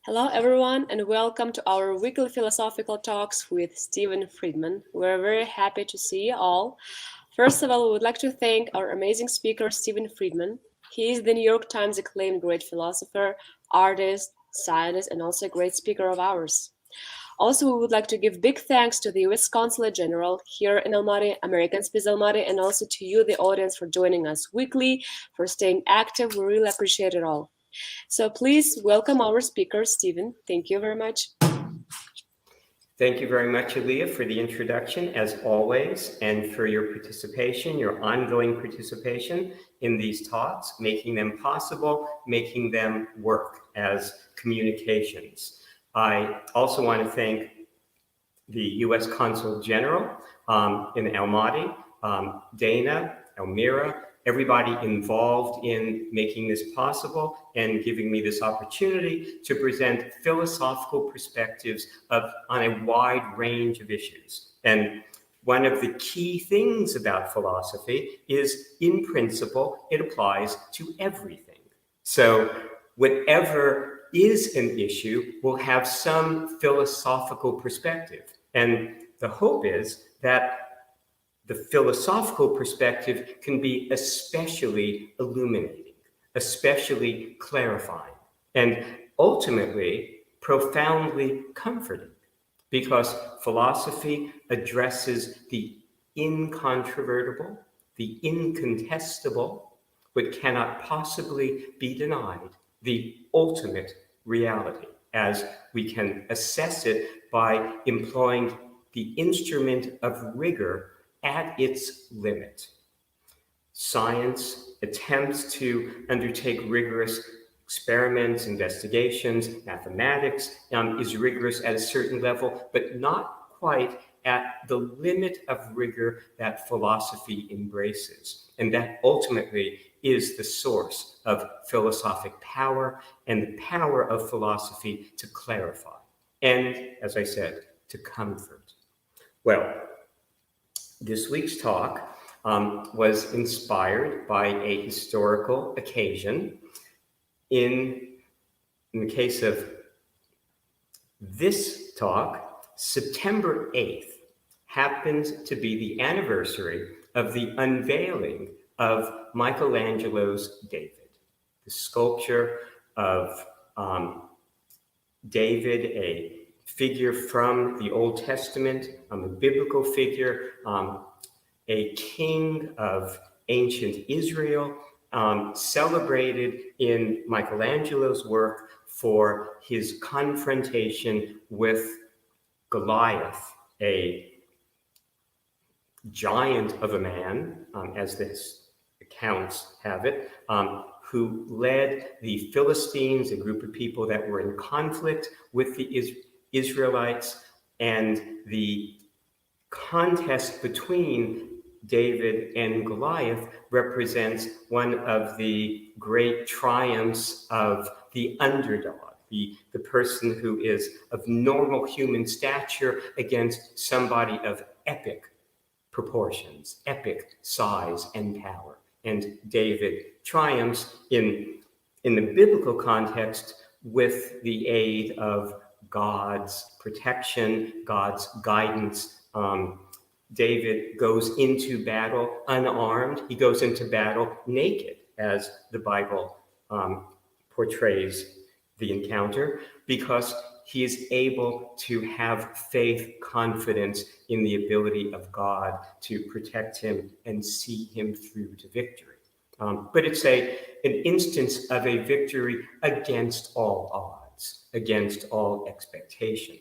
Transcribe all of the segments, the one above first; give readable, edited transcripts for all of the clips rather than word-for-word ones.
Hello, everyone, and welcome to our weekly philosophical talks with S.Friedman. We're very happy to see you all. First of all, we would like to thank our amazing speaker, S.Friedman. He is the New York Times acclaimed great philosopher, artist, scientist, and also a great speaker of ours. Also, we would like to give big thanks to the U.S. Consulate General here in Almaty, American Space Almaty, and also to you, the audience, for joining us weekly, for staying active. We really appreciate it all. So please welcome our speaker, Stephen. Thank you very much. Thank you very much, Aaliyah, for the introduction, as always, and for your participation, your ongoing participation in these talks, making them possible, making them work as communications. I also want to thank the U.S. Consul General in Almaty, Dana, Elmira, everybody involved in making this possible and giving me this opportunity to present philosophical perspectives on a wide range of issues. And one of the key things about philosophy is, in principle, it applies to everything. So whatever is an issue will have some philosophical perspective. And the hope is that the philosophical perspective can be especially illuminating, especially clarifying, and ultimately profoundly comforting, because philosophy addresses the incontrovertible, the incontestable, what cannot possibly be denied, the ultimate reality, as we can assess it by employing the instrument of rigor at its limit. Science attempts to undertake rigorous experiments, investigations. Mathematics is rigorous at a certain level, but not quite at the limit of rigor that philosophy embraces. And that ultimately is the source of philosophic power and the power of philosophy to clarify and, as I said, to comfort. Well, this week's talk was inspired by a historical occasion. In the case of this talk, September 8th happens to be the anniversary of the unveiling of Michelangelo's David, the sculpture of David, a figure from the Old Testament, a biblical figure, a king of ancient Israel, celebrated in Michelangelo's work for his confrontation with Goliath, a giant of a man, as this accounts have it, who led the Philistines, a group of people that were in conflict with the Israelites, and the contest between David and Goliath represents one of the great triumphs of the underdog, the person who is of normal human stature against somebody of epic proportions, epic size and power. And David triumphs in the biblical context with the aid of God's protection, God's guidance. David goes into battle unarmed. He goes into battle naked, as the Bible portrays the encounter, because he is able to have faith, confidence in the ability of God to protect him and see him through to victory. But it's an instance of a victory against all odds, against all expectation,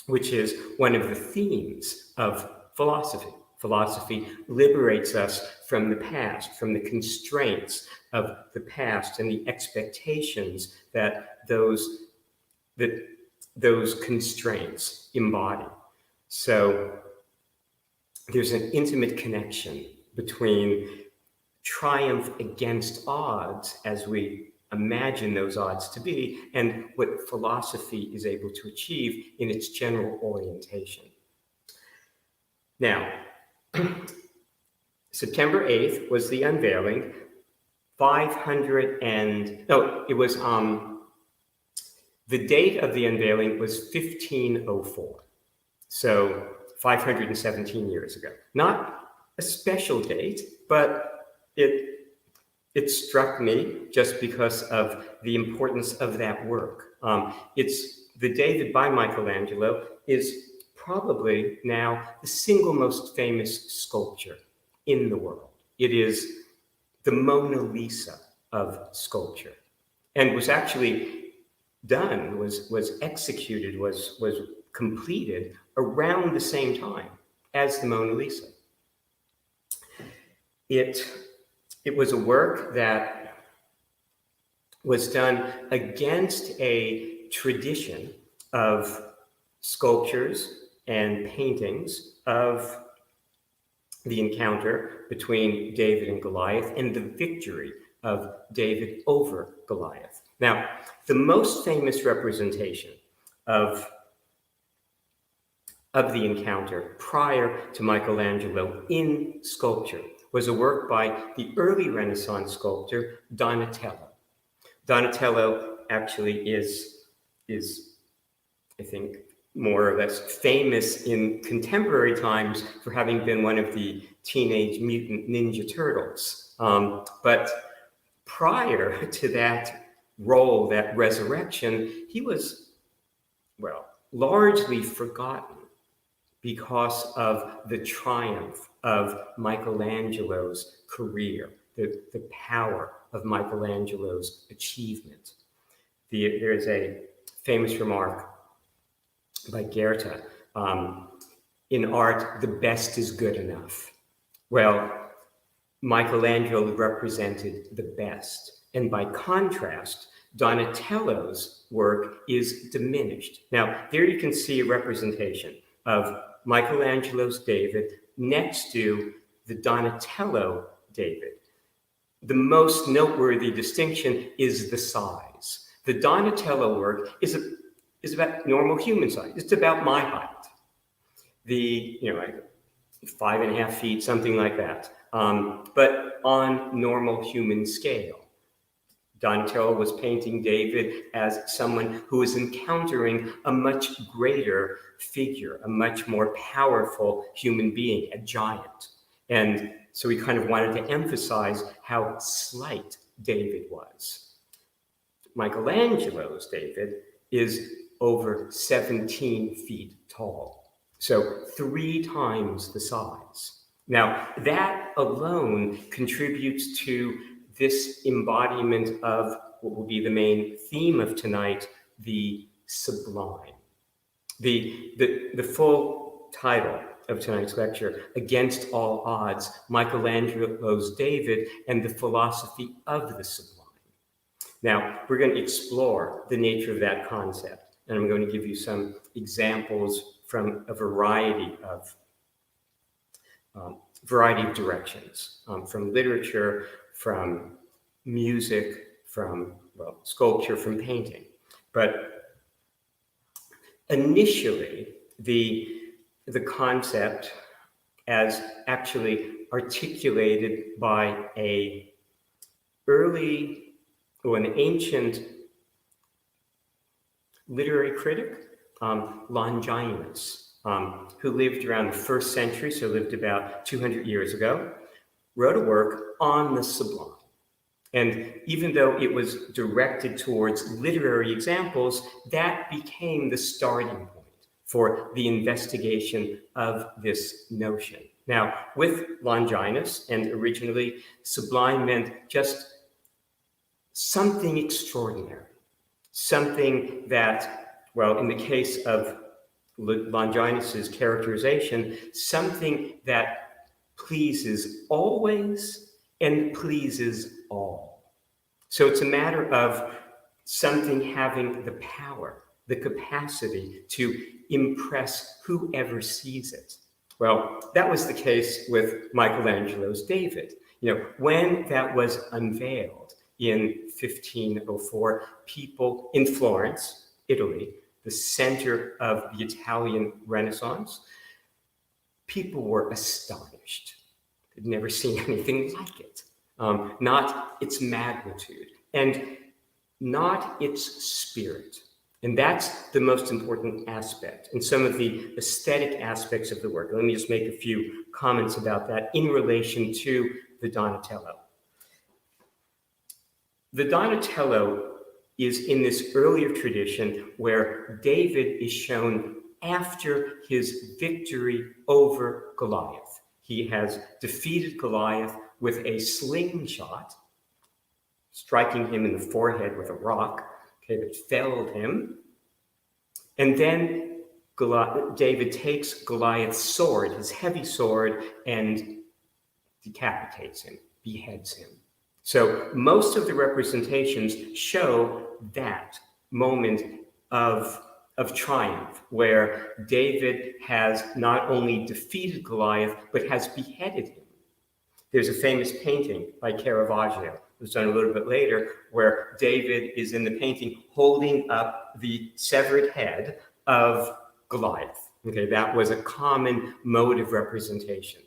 which is one of the themes of philosophy. Philosophy liberates us from the past, from the constraints of the past and the expectations that those constraints embody. So there's an intimate connection between triumph against odds, as we imagine those odds to be, and what philosophy is able to achieve in its general orientation. Now, September 8th was the unveiling. The date of the unveiling was 1504, so 517 years ago. Not a special date, but it struck me just because of the importance of that work. It's the David by Michelangelo is probably now the single most famous sculpture in the world. It is the Mona Lisa of sculpture, and was actually done, was executed, was completed around the same time as the Mona Lisa. It was a work that was done against a tradition of sculptures and paintings of the encounter between David and Goliath and the victory of David over Goliath. Now, the most famous representation of the encounter prior to Michelangelo in sculpture was a work by the early Renaissance sculptor Donatello. Donatello actually is I think, more or less famous in contemporary times for having been one of the Teenage Mutant Ninja Turtles. But prior to that role, that resurrection, he was, well, largely forgotten because of the triumph of Michelangelo's career, the power of Michelangelo's achievement. There's a famous remark by Goethe, in art, the best is good enough. Well, Michelangelo represented the best. And by contrast, Donatello's work is diminished. Now, there you can see a representation of Michelangelo's David next to the Donatello David. The most noteworthy distinction is the size. The Donatello work is about normal human size. It's about my height. Like 5.5 feet, something like that. But on normal human scale. Donatello was painting David as someone who was encountering a much greater figure, a much more powerful human being, a giant. And so he kind of wanted to emphasize how slight David was. Michelangelo's David is over 17 feet tall, so 3 times the size. Now, that alone contributes to this embodiment of what will be the main theme of tonight, the sublime. The full title of tonight's lecture, Against All Odds, Michelangelo's David and the Philosophy of the Sublime. Now, we're going to explore the nature of that concept, and I'm going to give you some examples from a variety of directions, from literature, from music, from, sculpture, from painting. But initially, the concept, as actually articulated by an ancient literary critic, Longinus, who lived around the 1st century, so lived about 200 years ago, wrote a work on the sublime. And even though it was directed towards literary examples, that became the starting point for the investigation of this notion. Now, with Longinus, and originally, sublime meant just something extraordinary, something that, in the case of Longinus's characterization, something that pleases always and pleases all. So it's a matter of something having the power, the capacity to impress whoever sees it. Well, that was the case with Michelangelo's David. When that was unveiled in 1504, people in Florence, Italy, the center of the Italian Renaissance, people were astonished. They'd never seen anything like it. Not its magnitude and not its spirit. And that's the most important aspect and some of the aesthetic aspects of the work. Let me just make a few comments about that in relation to the Donatello. The Donatello is in this earlier tradition where David is shown after his victory over Goliath. He has defeated Goliath with a slingshot, striking him in the forehead with a rock, that felled him. And then David takes Goliath's sword, his heavy sword, and decapitates him, beheads him. So most of the representations show that moment of triumph, where David has not only defeated Goliath, but has beheaded him. There's a famous painting by Caravaggio, it was done a little bit later, where David is in the painting holding up the severed head of Goliath. Okay, that was a common mode of representation.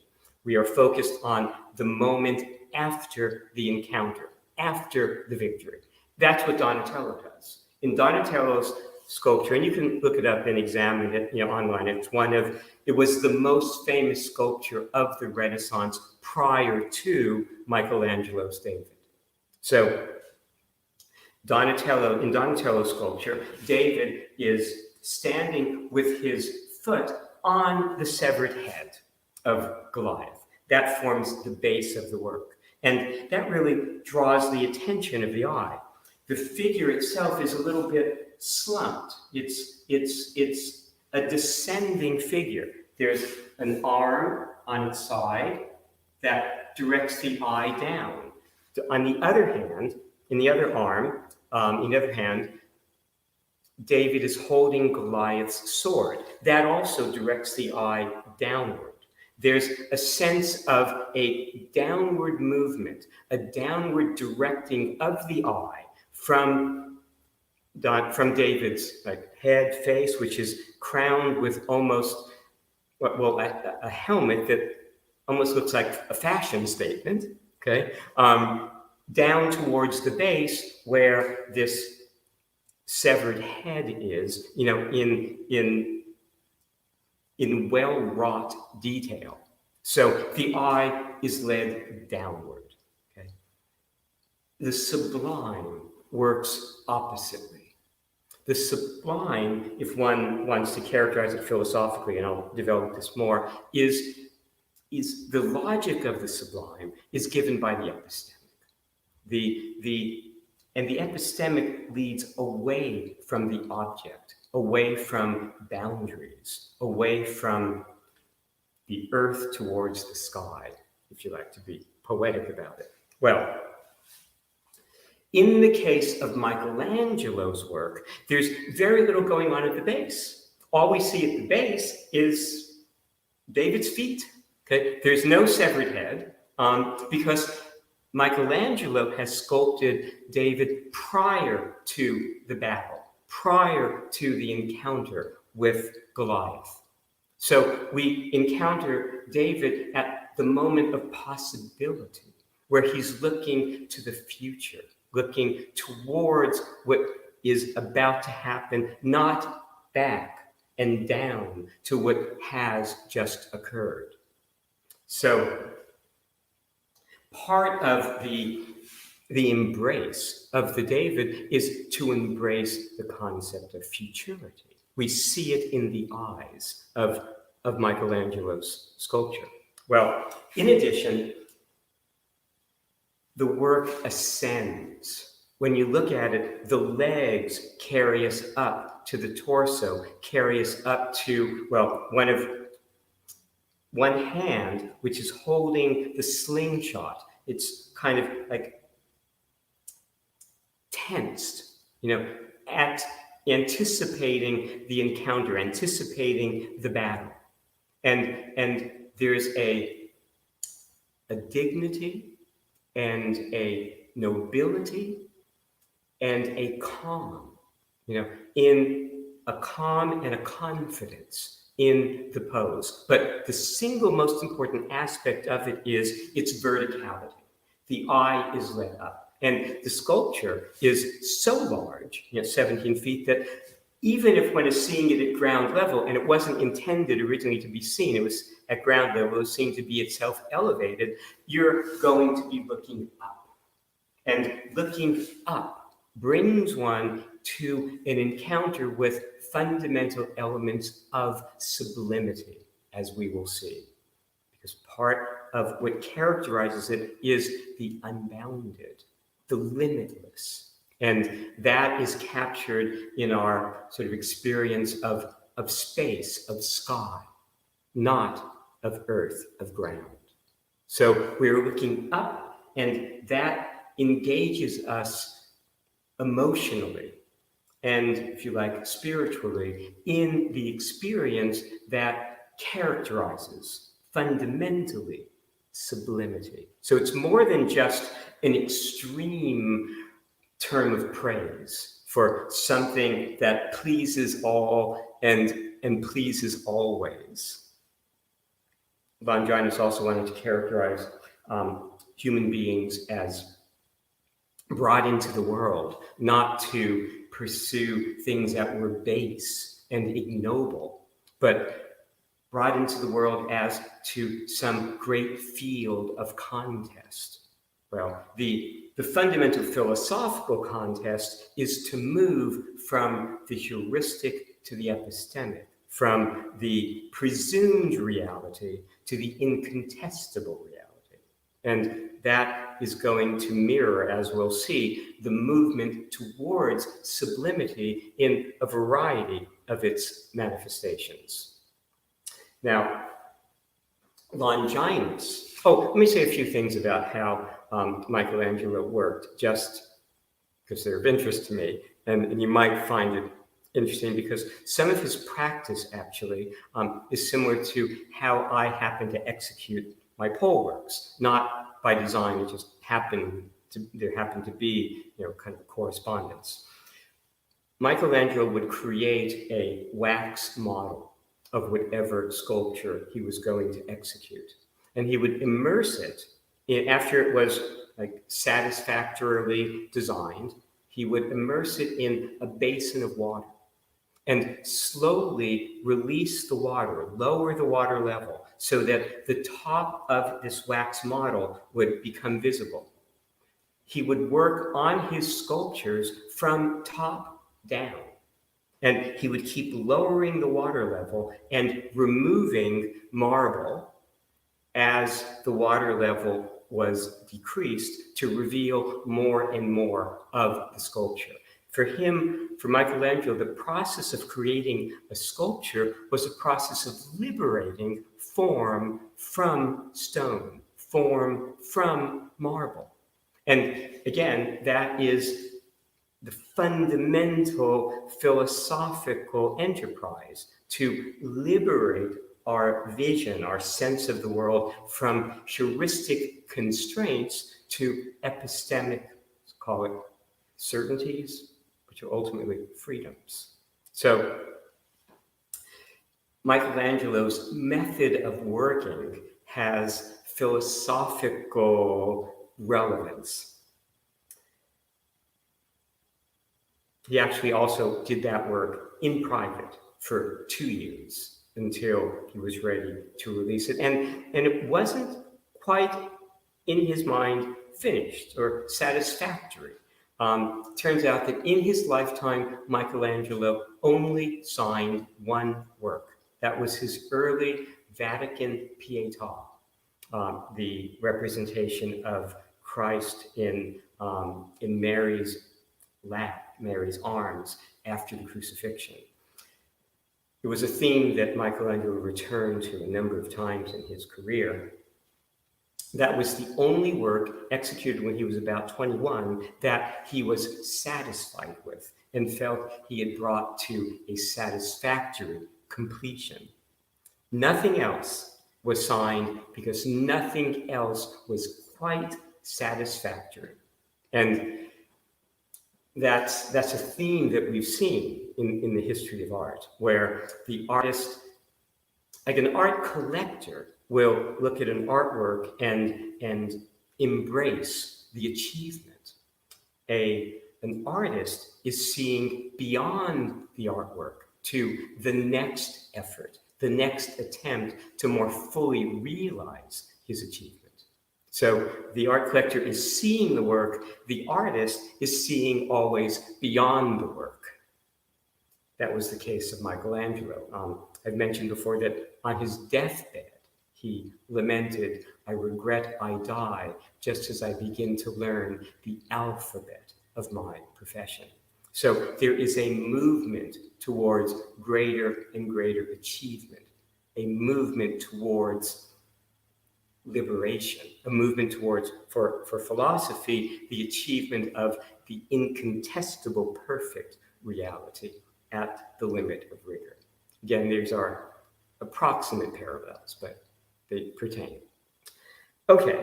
We are focused on the moment after the encounter, after the victory. That's what Donatello does. In Donatello's sculpture, and you can look it up and examine it, online. It was the most famous sculpture of the Renaissance prior to Michelangelo's David. So in Donatello's sculpture, David is standing with his foot on the severed head of Goliath. That forms the base of the work. And that really draws the attention of the eye. The figure itself is a little bit slumped. It's a descending figure. There's an arm on its side that directs the eye down. On the other hand, in the other hand, David is holding Goliath's sword. That also directs the eye downward. There's a sense of a downward movement, a downward directing of the eye from David's head, face, which is crowned with almost, a helmet that almost looks like a fashion statement, okay? Down towards the base where this severed head is, in well-wrought detail. So the eye is led downward, okay? The sublime works oppositely. The sublime, if one wants to characterize it philosophically, and I'll develop this more, is the logic of the sublime is given by the epistemic. And the epistemic leads away from the object, away from boundaries, away from the earth towards the sky, if you like to be poetic about it. Well, in the case of Michelangelo's work, there's very little going on at the base. All we see at the base is David's feet. Okay? There's no severed head because Michelangelo has sculpted David prior to the battle, prior to the encounter with Goliath. So we encounter David at the moment of possibility, where he's looking to the future, looking towards what is about to happen, not back and down to what has just occurred. So part of the embrace of the David is to embrace the concept of futurity. We see it in the eyes of Michelangelo's sculpture. Well, in addition, the work ascends. When you look at it, the legs carry us up to the torso, carry us up to, one hand, which is holding the slingshot. It's kind of like tensed, at anticipating the encounter, anticipating the battle. And there's a dignity and a nobility and a calm, in a calm and a confidence in the pose. But the single most important aspect of it is its verticality. The eye is led up. And the sculpture is so large, 17 feet, that even if one is seeing it at ground level, and it wasn't intended originally to be seen, it was at ground level, it was seen to be itself elevated, you're going to be looking up. And looking up brings one to an encounter with fundamental elements of sublimity, as we will see. Because part of what characterizes it is the unbounded, the limitless. And that is captured in our sort of experience of space, of sky, not of earth, of ground. So we're looking up, and that engages us emotionally and, if you like, spiritually in the experience that characterizes fundamentally sublimity. So it's more than just an extreme term of praise for something that pleases all and pleases always. Longinus also wanted to characterize human beings as brought into the world, not to pursue things that were base and ignoble, but brought into the world as to some great field of contest. Well, the fundamental philosophical contest is to move from the heuristic to the epistemic, from the presumed reality to the incontestable reality. And that is going to mirror, as we'll see, the movement towards sublimity in a variety of its manifestations. Now, Longinus. Oh, let me say a few things about how Michelangelo worked, just because they're of interest to me, and you might find it interesting because some of his practice actually is similar to how I happen to execute my pole works, not by design. It just there happened to be, kind of a correspondence. Michelangelo would create a wax model of whatever sculpture he was going to execute. And he would immerse it after it was satisfactorily designed, he would immerse it in a basin of water and slowly release the water, lower the water level so that the top of this wax model would become visible. He would work on his sculptures from top down. And he would keep lowering the water level and removing marble as the water level was decreased to reveal more and more of the sculpture. For him, for Michelangelo, the process of creating a sculpture was a process of liberating form from stone, form from marble. And again, that is the fundamental philosophical enterprise to liberate our vision, our sense of the world from heuristic constraints to epistemic, let's call it certainties, which are ultimately freedoms. So Michelangelo's method of working has philosophical relevance. He actually also did that work in private for 2 years until he was ready to release it. And it wasn't quite, in his mind, finished or satisfactory. Turns out that in his lifetime, Michelangelo only signed one work. That was his early Vatican Pietà, the representation of Christ in Mary's lap, Mary's arms, after the crucifixion. It was a theme that Michelangelo returned to a number of times in his career. That was the only work executed when he was about 21 that he was satisfied with and felt he had brought to a satisfactory completion. Nothing else was signed because nothing else was quite satisfactory. And that's a theme that we've seen in the history of art, where the artist, like an art collector, will look at an artwork and embrace the achievement. An artist is seeing beyond the artwork to the next effort, the next attempt to more fully realize his achievement. So the art collector is seeing the work, the artist is seeing always beyond the work. That was the case of Michelangelo. I've mentioned before that on his deathbed, he lamented, "I regret I die just as I begin to learn the alphabet of my profession." So there is a movement towards greater and greater achievement, a movement towards liberation, a movement towards, for philosophy, the achievement of the incontestable perfect reality at the limit of rigor. Again, these are approximate parallels, but they pertain. Okay,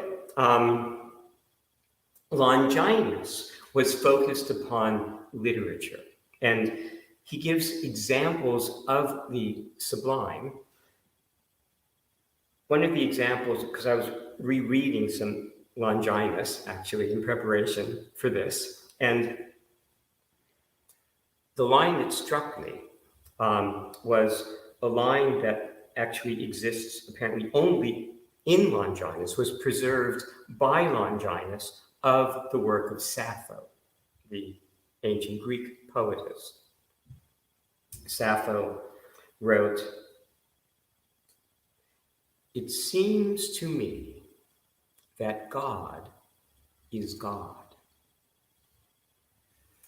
Longinus was focused upon literature, and he gives examples of the sublime. One of the examples, because I was rereading some Longinus, actually, in preparation for this, and the line that struck me was a line that actually exists apparently only in Longinus, was preserved by Longinus of the work of Sappho, the ancient Greek poetess. Sappho wrote, "It seems to me that God is God.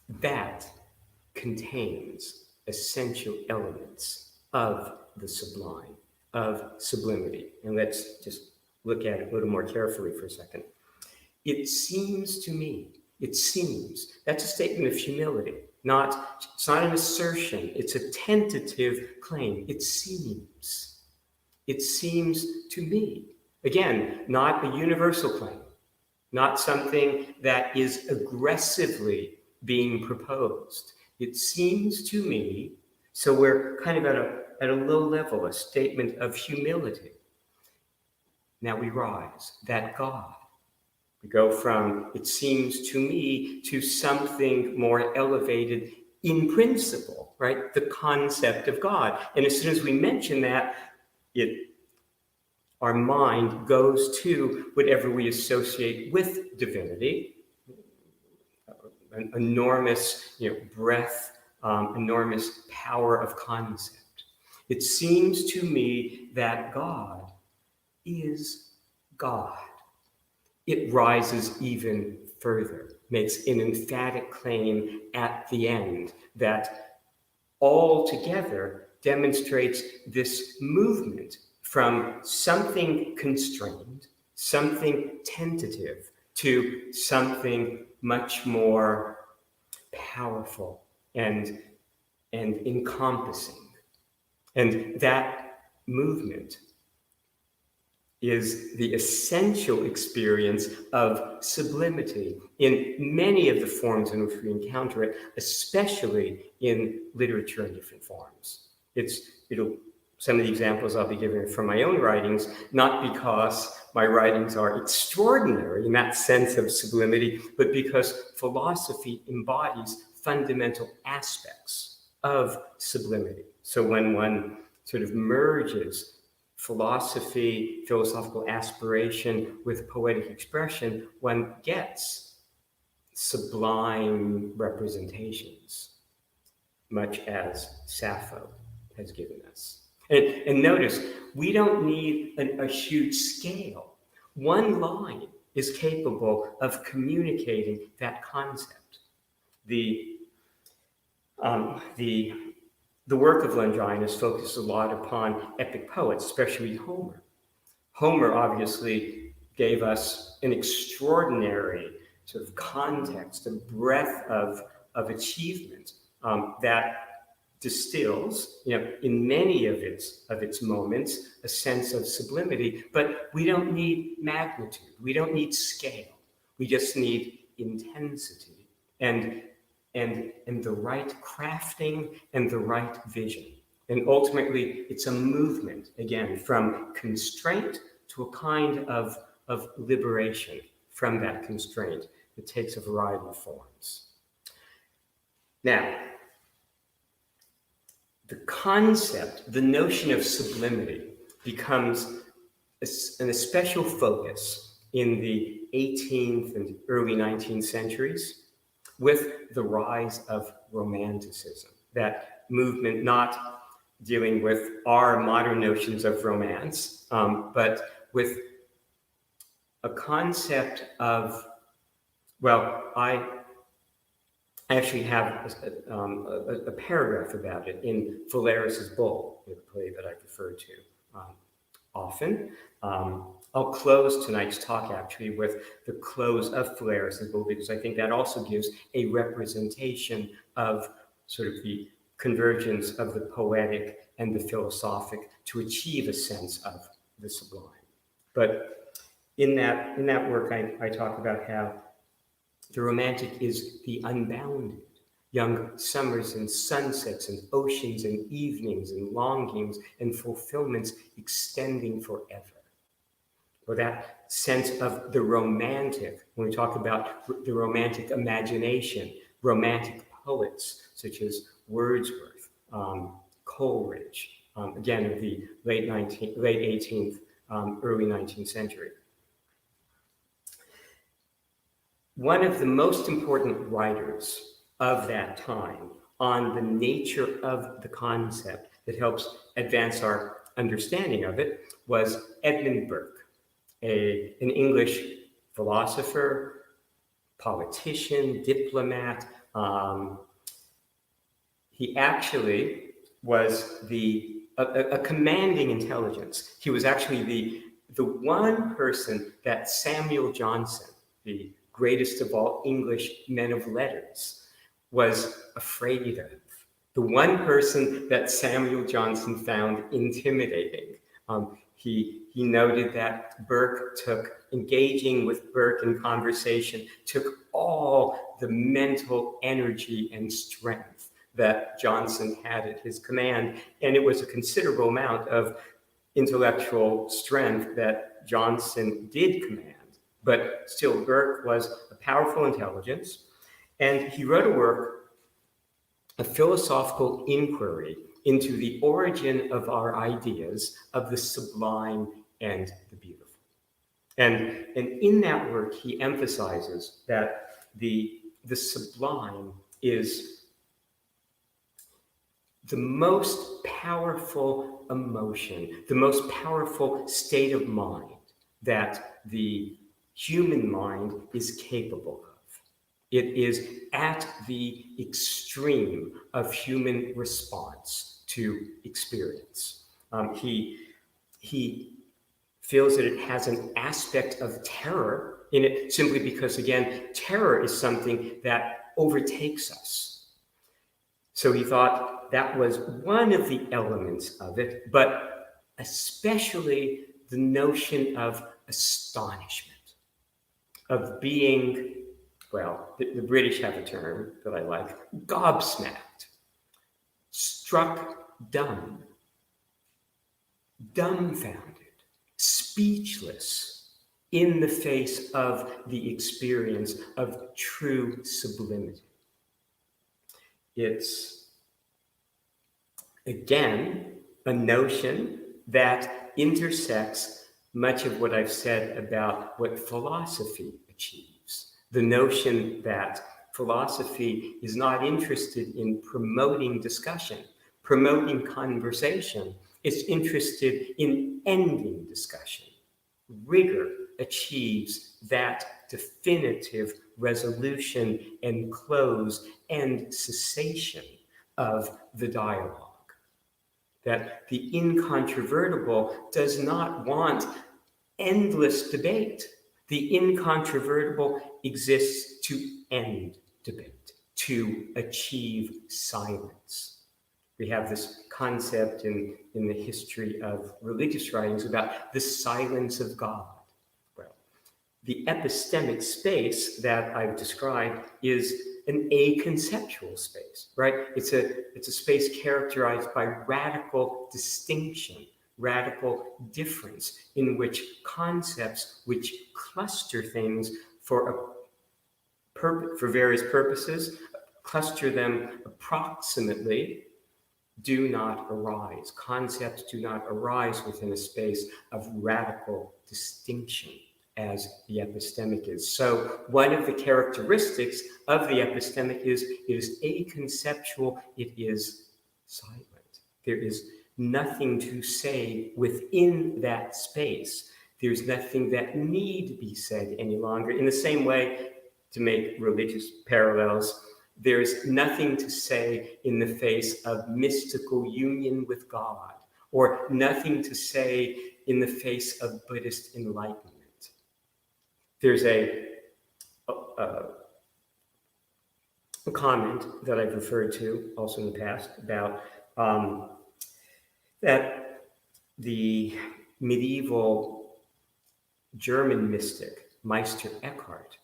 That contains essential elements of the sublime, of sublimity." And let's just look at it a little more carefully for a second. It seems to me, it seems, that's a statement of humility. It's not an assertion, it's a tentative claim. It seems. It seems to me. Again, not a universal claim, not something that is aggressively being proposed. It seems to me, so we're kind of at a low level, a statement of humility. Now we rise, that God. We go from, it seems to me, to something more elevated in principle, right? The concept of God. And as soon as we mention that, our mind goes to whatever we associate with divinity, an enormous breadth, enormous power of concept. It seems to me that God is God. It rises even further, makes an emphatic claim at the end that altogether demonstrates this movement from something constrained, something tentative, to something much more powerful and encompassing. And that movement is the essential experience of sublimity in many of the forms in which we encounter it, especially in literature in different forms. Some of the examples I'll be giving from my own writings, not because my writings are extraordinary in that sense of sublimity, but because philosophy embodies fundamental aspects of sublimity. So when one sort of merges philosophy, philosophical aspiration with poetic expression, one gets sublime representations, much as Sappho has given us. And notice, we don't need a huge scale. One line is capable of communicating that concept. The work of Longinus focuses a lot upon epic poets, especially Homer. Homer obviously gave us an extraordinary sort of context, a breadth of achievement that distills, in many of its moments, a sense of sublimity. But we don't need magnitude. We don't need scale. We just need intensity and the right crafting and the right vision. And ultimately, it's a movement, again, from constraint to a kind of liberation from that constraint that takes a variety of forms. Now, the concept, the notion of sublimity becomes an especial focus in the 18th and early 19th centuries with the rise of Romanticism. That movement not dealing with our modern notions of romance, but with a concept of, well, I actually have a paragraph about it in Phalaris's Bull, the play that I refer to often. I'll close tonight's talk actually with the close of Phalaris's Bull, because I think that also gives a representation of sort of the convergence of the poetic and the philosophic to achieve a sense of the sublime. But in that work, I talk about how the romantic is the unbounded. Young summers and sunsets and oceans and evenings and longings and fulfillments extending forever. Or that sense of the romantic, when we talk about the romantic imagination, romantic poets such as Wordsworth, Coleridge, again of the late 18th, early 19th century. One of the most important writers of that time on the nature of the concept that helps advance our understanding of it was Edmund Burke, an English philosopher, politician, diplomat. He actually was a commanding intelligence. He was actually the one person that Samuel Johnson, the greatest of all English men of letters, was afraid of. The one person that Samuel Johnson found intimidating. He noted that engaging with Burke in conversation took all the mental energy and strength that Johnson had at his command, and it was a considerable amount of intellectual strength that Johnson did command. But still, Burke was a powerful intelligence, and he wrote a work, a philosophical inquiry into the origin of our ideas of the sublime and the beautiful. And in that work, he emphasizes that the sublime is the most powerful emotion, the most powerful state of mind that the human mind is capable of. It is at the extreme of human response to experience. He feels that it has an aspect of terror in it simply because, again, terror is something that overtakes us. So he thought that was one of the elements of it, but especially the notion of astonishment, of being, well, the British have a term that I like, gobsmacked, struck dumb, dumbfounded, speechless in the face of the experience of true sublimity. It's, again, a notion that intersects much of what I've said about what philosophy achieves. The notion that philosophy is not interested in promoting discussion, promoting conversation. It's interested in ending discussion. Rigor achieves that definitive resolution and close and cessation of the dialogue. That the incontrovertible does not want endless debate. The incontrovertible exists to end debate, to achieve silence. We have this concept in the history of religious writings about the silence of God. Well, the epistemic space that I've described is an aconceptual space, right? It's a space characterized by radical distinction, radical difference, in which concepts which cluster things for various purposes, cluster them approximately, do not arise. Concepts do not arise within a space of radical distinction as the epistemic is. So one of the characteristics of the epistemic is it is aconceptual, it is silent. There is nothing to say within that space. There's nothing that need be said any longer. In the same way, to make religious parallels, there's nothing to say in the face of mystical union with God, or nothing to say in the face of Buddhist enlightenment. There's a comment that I've referred to also in the past about that the medieval German mystic Meister Eckhart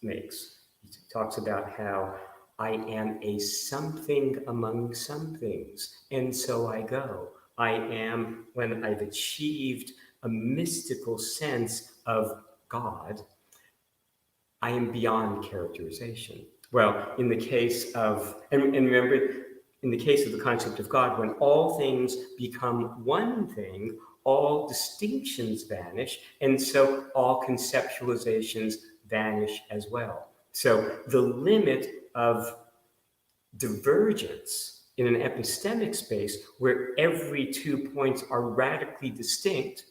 makes. He talks about how I am a something among some things, and so I go. I am, when I've achieved a mystical sense of God, I am beyond characterization. Well, in the case of, and remember, in the case of the concept of God, when all things become one thing, all distinctions vanish, and so all conceptualizations vanish as well. So the limit of divergence in an epistemic space where every 2 points are radically distinct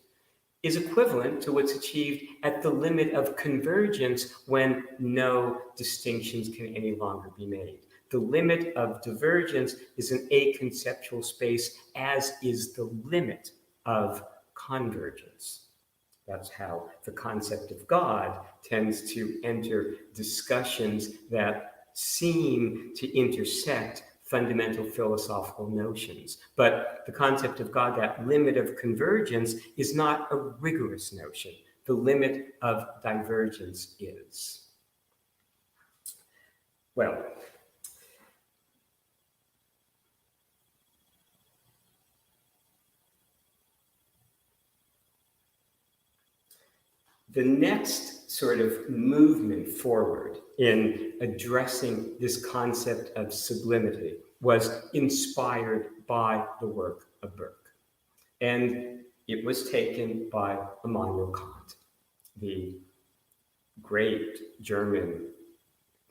is equivalent to what's achieved at the limit of convergence when no distinctions can any longer be made. The limit of divergence is an aconceptual space, as is the limit of convergence. That's how the concept of God tends to enter discussions that seem to intersect fundamental philosophical notions. But the concept of God, that limit of convergence, is not a rigorous notion. The limit of divergence is. Well, the next sort of movement forward in addressing this concept of sublimity was inspired by the work of Burke. And it was taken by Immanuel Kant, the great German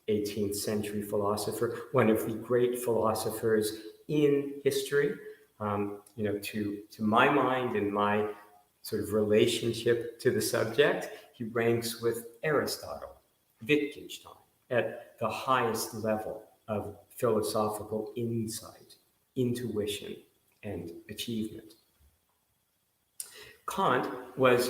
18th century philosopher, one of the great philosophers in history. To my mind and my sort of relationship to the subject, he ranks with Aristotle, Wittgenstein, at the highest level of philosophical insight, intuition, and achievement. Kant was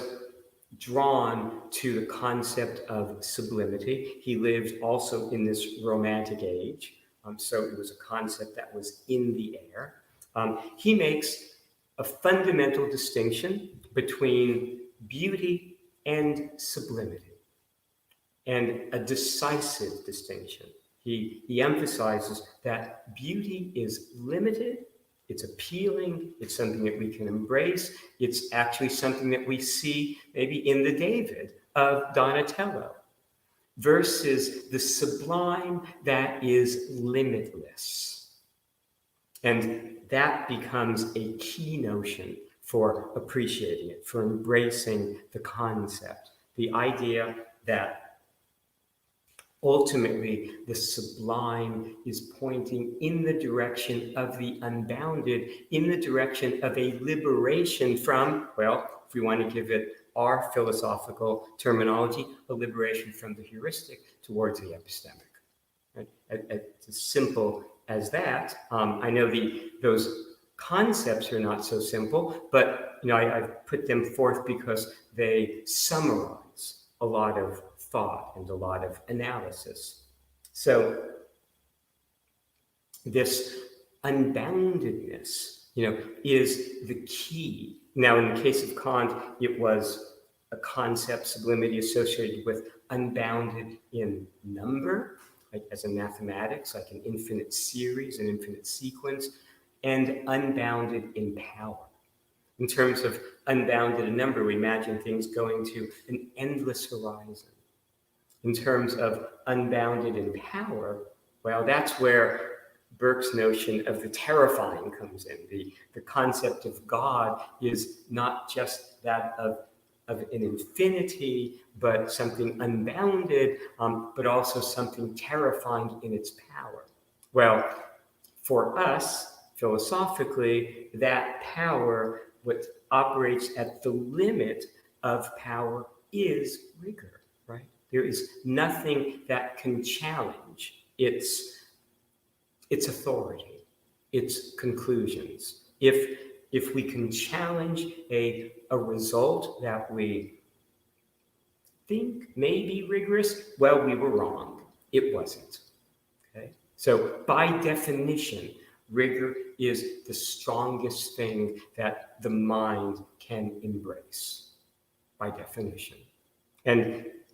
drawn to the concept of sublimity. He lived also in this Romantic age, so it was a concept that was in the air. He makes a fundamental distinction between beauty and sublimity, and a decisive distinction. He emphasizes that beauty is limited, it's appealing, it's something that we can embrace, it's actually something that we see maybe in the David of Donatello, versus the sublime that is limitless. And that becomes a key notion for appreciating it, for embracing the concept, the idea that ultimately the sublime is pointing in the direction of the unbounded, in the direction of a liberation from, well, if we want to give it our philosophical terminology, a liberation from the heuristic towards the epistemic. Right? It's as simple as that. I know those concepts are not so simple, but I've put them forth because they summarize a lot of thought and a lot of analysis. So this unboundedness, is the key. Now, in the case of Kant, it was a concept, sublimity, associated with unbounded in number, like as in mathematics, like an infinite series, an infinite sequence, and unbounded in power. In terms of unbounded in number, we imagine things going to an endless horizon. In terms of unbounded in power, Well, that's where Burke's notion of the terrifying comes in. The concept of God is not just that of an infinity, but something unbounded, but also something terrifying in its power. Well, for us, philosophically, that power, what operates at the limit of power, is rigor, right? There is nothing that can challenge its authority, its conclusions. If we can challenge a result that we think may be rigorous, well, we were wrong. It wasn't. Okay? So by definition, rigor is the strongest thing that the mind can embrace, by definition.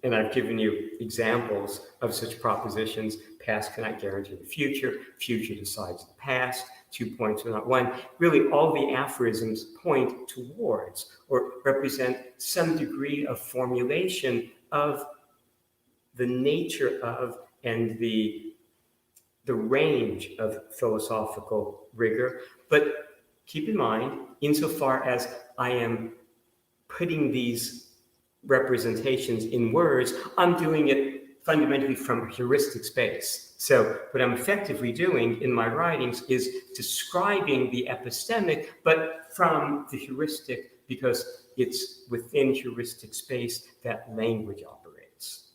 And I've given you examples of such propositions. Past cannot guarantee the future. Future decides the past. 2 points are not one. Really, all the aphorisms point towards or represent some degree of formulation of the nature of and the range of philosophical rigor. But keep in mind, insofar as I am putting these representations in words, I'm doing it fundamentally from heuristic space. So what I'm effectively doing in my writings is describing the epistemic, but from the heuristic, because it's within heuristic space that language operates.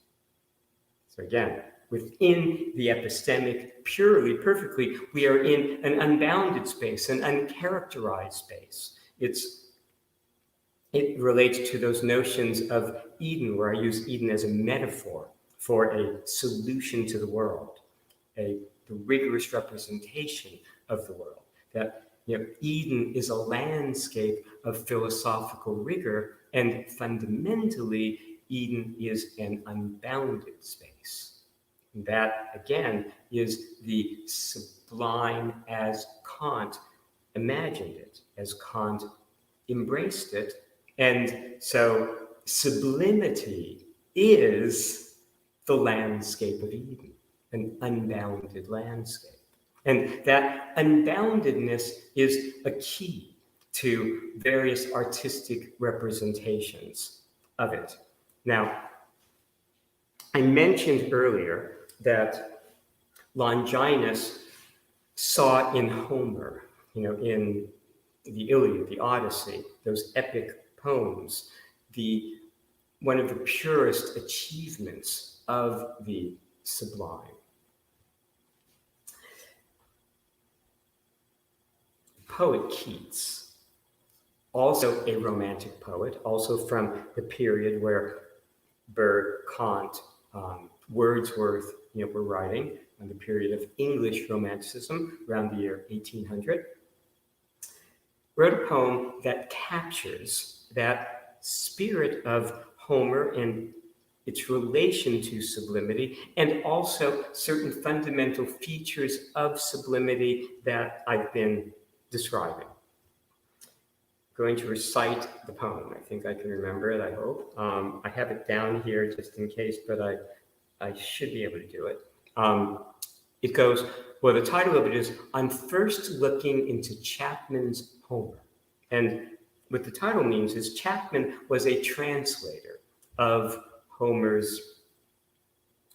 So again, within the epistemic, purely, perfectly, we are in an unbounded space, an uncharacterized space. It relates to those notions of Eden, where I use Eden as a metaphor for a solution to the world, the rigorous representation of the world. That Eden is a landscape of philosophical rigor, and fundamentally, Eden is an unbounded space. And that, again, is the sublime as Kant imagined it, as Kant embraced it. And so sublimity is the landscape of Eden, an unbounded landscape. And that unboundedness is a key to various artistic representations of it. Now, I mentioned earlier that Longinus saw in Homer, in the Iliad, the Odyssey, those epic poems, one of the purest achievements of the sublime. Poet Keats, also a romantic poet, also from the period where Burke, Kant, Wordsworth were writing, on the period of English Romanticism around the year 1800, wrote a poem that captures that spirit of Homer and its relation to sublimity, and also certain fundamental features of sublimity that I've been describing. I'm going to recite the poem. I think I can remember it, I hope. I have it down here just in case, but I should be able to do it. It goes, well, the title of it is On First Looking into Chapman's Homer. And what the title means is Chapman was a translator of Homer's,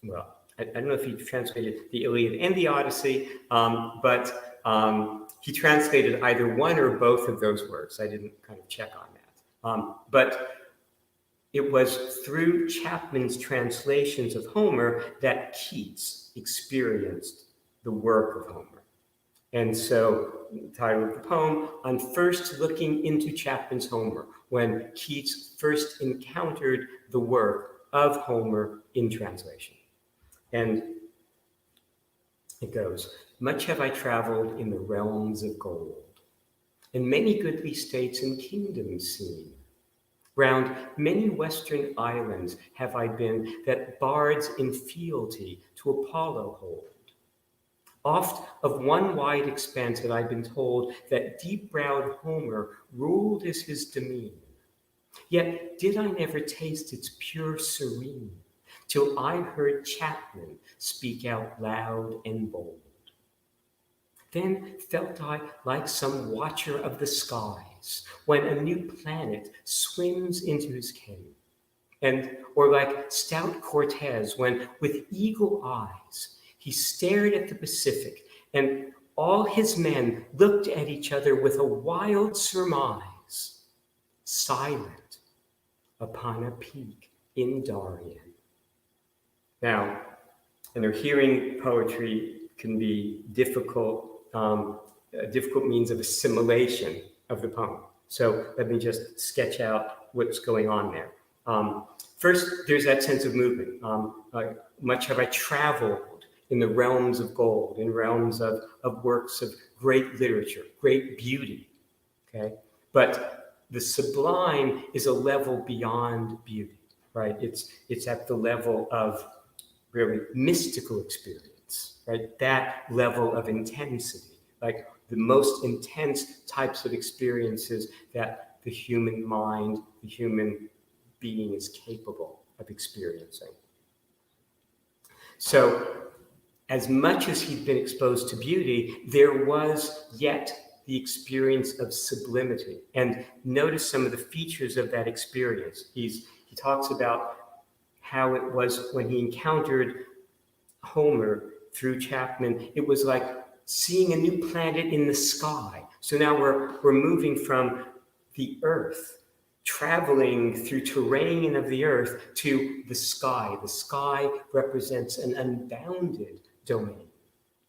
well, I don't know if he translated the Iliad and the Odyssey, but he translated either one or both of those works. I didn't kind of check on that. But it was through Chapman's translations of Homer that Keats experienced the work of Homer. And so the title of the poem, On First Looking into Chapman's Homer, when Keats first encountered the work of Homer in translation. And it goes, much have I traveled in the realms of gold, and many goodly states and kingdoms seen. Round many western islands have I been, that bards in fealty to Apollo hold. Oft of one wide expanse had I been told that deep-browed Homer ruled as his demesne. Yet did I never taste its pure serene, till I heard Chapman speak out loud and bold. Then felt I like some watcher of the skies, when a new planet swims into his ken, or like stout Cortez, when with eagle eyes he stared at the Pacific, and all his men looked at each other with a wild surmise, silent upon a peak in Darien. Now, hearing poetry can be a difficult means of assimilation of the poem. So let me just sketch out what's going on there. First, there's that sense of movement. Much have I traveled in the realms of gold, in realms of works of great literature, great beauty, okay? But the sublime is a level beyond beauty, right? It's at the level of really mystical experience, right? That level of intensity, like the most intense types of experiences that the human mind, the human being is capable of experiencing. So, as much as he'd been exposed to beauty, there was yet the experience of sublimity. And notice some of the features of that experience. He talks about how it was when he encountered Homer through Chapman. It was like seeing a new planet in the sky. So now we're moving from the earth, traveling through terrain of the earth to the sky. The sky represents an unbounded domain.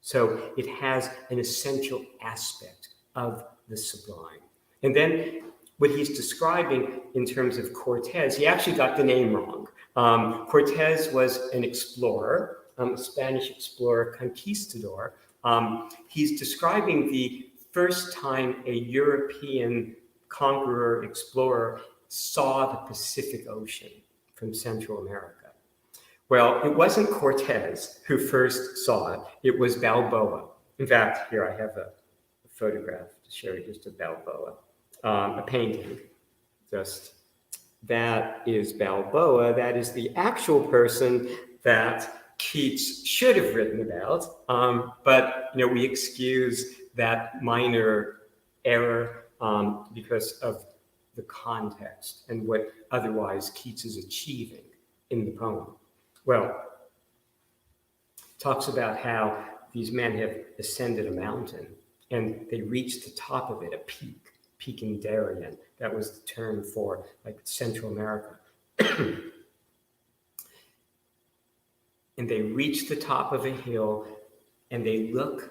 So it has an essential aspect of the sublime. And then what he's describing in terms of Cortez, he actually got the name wrong. Cortez was an explorer, a Spanish explorer, conquistador. He's describing the first time a European conqueror, explorer, saw the Pacific Ocean from Central America. Well, it wasn't Cortez who first saw it. It was Balboa. In fact, here I have a photograph to show you just of Balboa, a painting. Just that is Balboa. That is the actual person that Keats should have written about, but we excuse that minor error because of the context and what otherwise Keats is achieving in the poem. Well, talks about how these men have ascended a mountain and they reached the top of it, a peak in Darien. That was the term for like Central America. And they reach the top of a hill and they look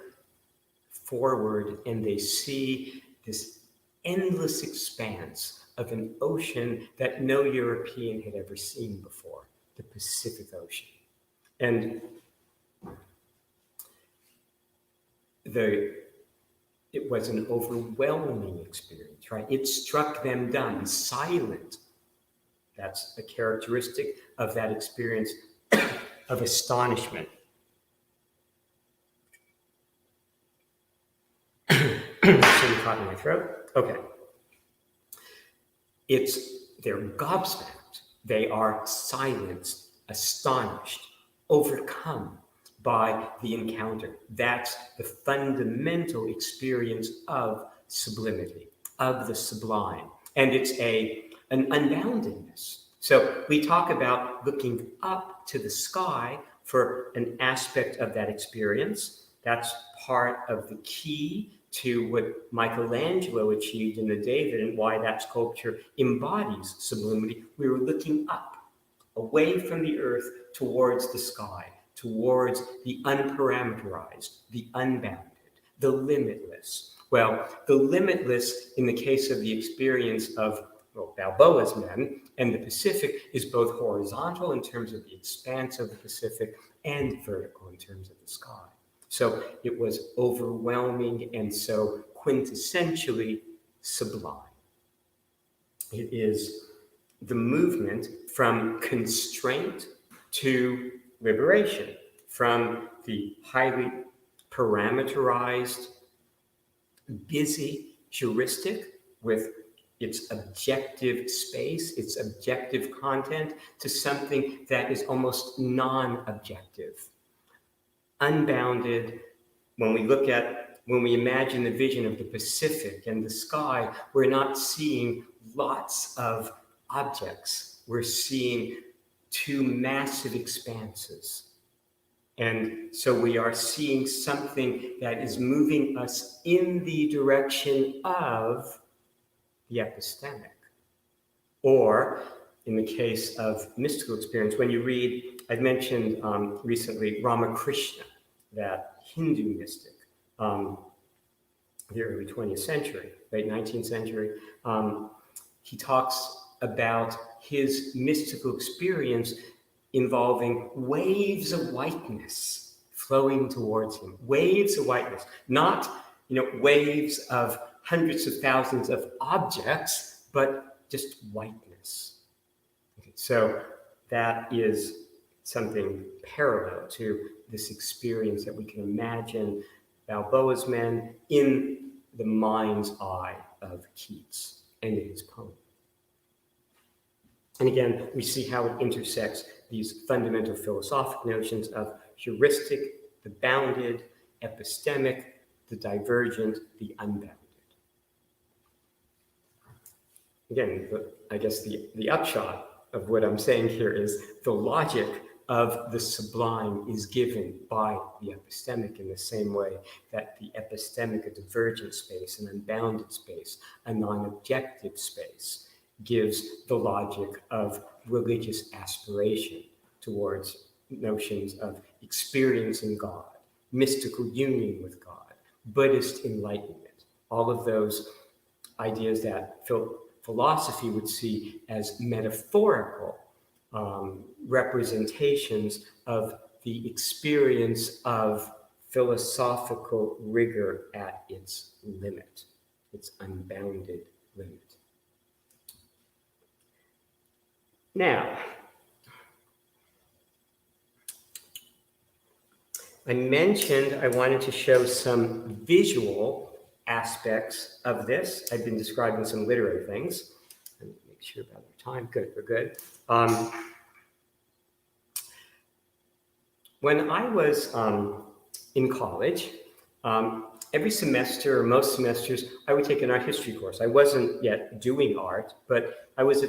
forward and they see this endless expanse of an ocean that no European had ever seen before, the Pacific Ocean. And it was an overwhelming experience, right? It struck them dumb, silent. That's a characteristic of that experience of astonishment. Something caught in my throat. Okay. They're gobsmacked. They are silenced, astonished, overcome by the encounter. That's the fundamental experience of sublimity, of the sublime. And it's an unboundedness. So we talk about looking up to the sky for an aspect of that experience. That's part of the key to what Michelangelo achieved in the David and why that sculpture embodies sublimity. We were looking up, away from the earth towards the sky, towards the unparameterized, the unbounded, the limitless. Well, the limitless in the case of the experience of Balboa's men and the Pacific is both horizontal in terms of the expanse of the Pacific and vertical in terms of the sky. So it was overwhelming and so quintessentially sublime. It is the movement from constraint to liberation, from the highly parameterized, busy heuristic with its objective space, its objective content, to something that is almost non-objective, unbounded. When we imagine the vision of the Pacific and the sky, we're not seeing lots of objects. We're seeing two massive expanses. And so we are seeing something that is moving us in the direction of the epistemic. Or, in the case of mystical experience, when you read, I've mentioned recently Ramakrishna, that Hindu mystic, the early 20th century, late 19th century. He talks about his mystical experience involving waves of whiteness flowing towards him. Waves of whiteness, not waves of hundreds of thousands of objects, but just whiteness. Okay, so that is something parallel to this experience that we can imagine Balboa's men in the mind's eye of Keats and in his poem. And again, we see how it intersects these fundamental philosophic notions of heuristic, the bounded, epistemic, the divergent, the unbounded. Again, I guess the upshot of what I'm saying here is the logic of the sublime is given by the epistemic in the same way that the epistemic, a divergent space, an unbounded space, a non-objective space, gives the logic of religious aspiration towards notions of experiencing God, mystical union with God, Buddhist enlightenment, all of those ideas that philosophy would see as metaphorical representations of the experience of philosophical rigor at its limit, its unbounded limit. Now, I mentioned I wanted to show some visual aspects of this. I've been describing some literary things. Let me make sure about our time. Good, we're good. When I was in college, every semester or most semesters, I would take an art history course. I wasn't yet doing art, but I was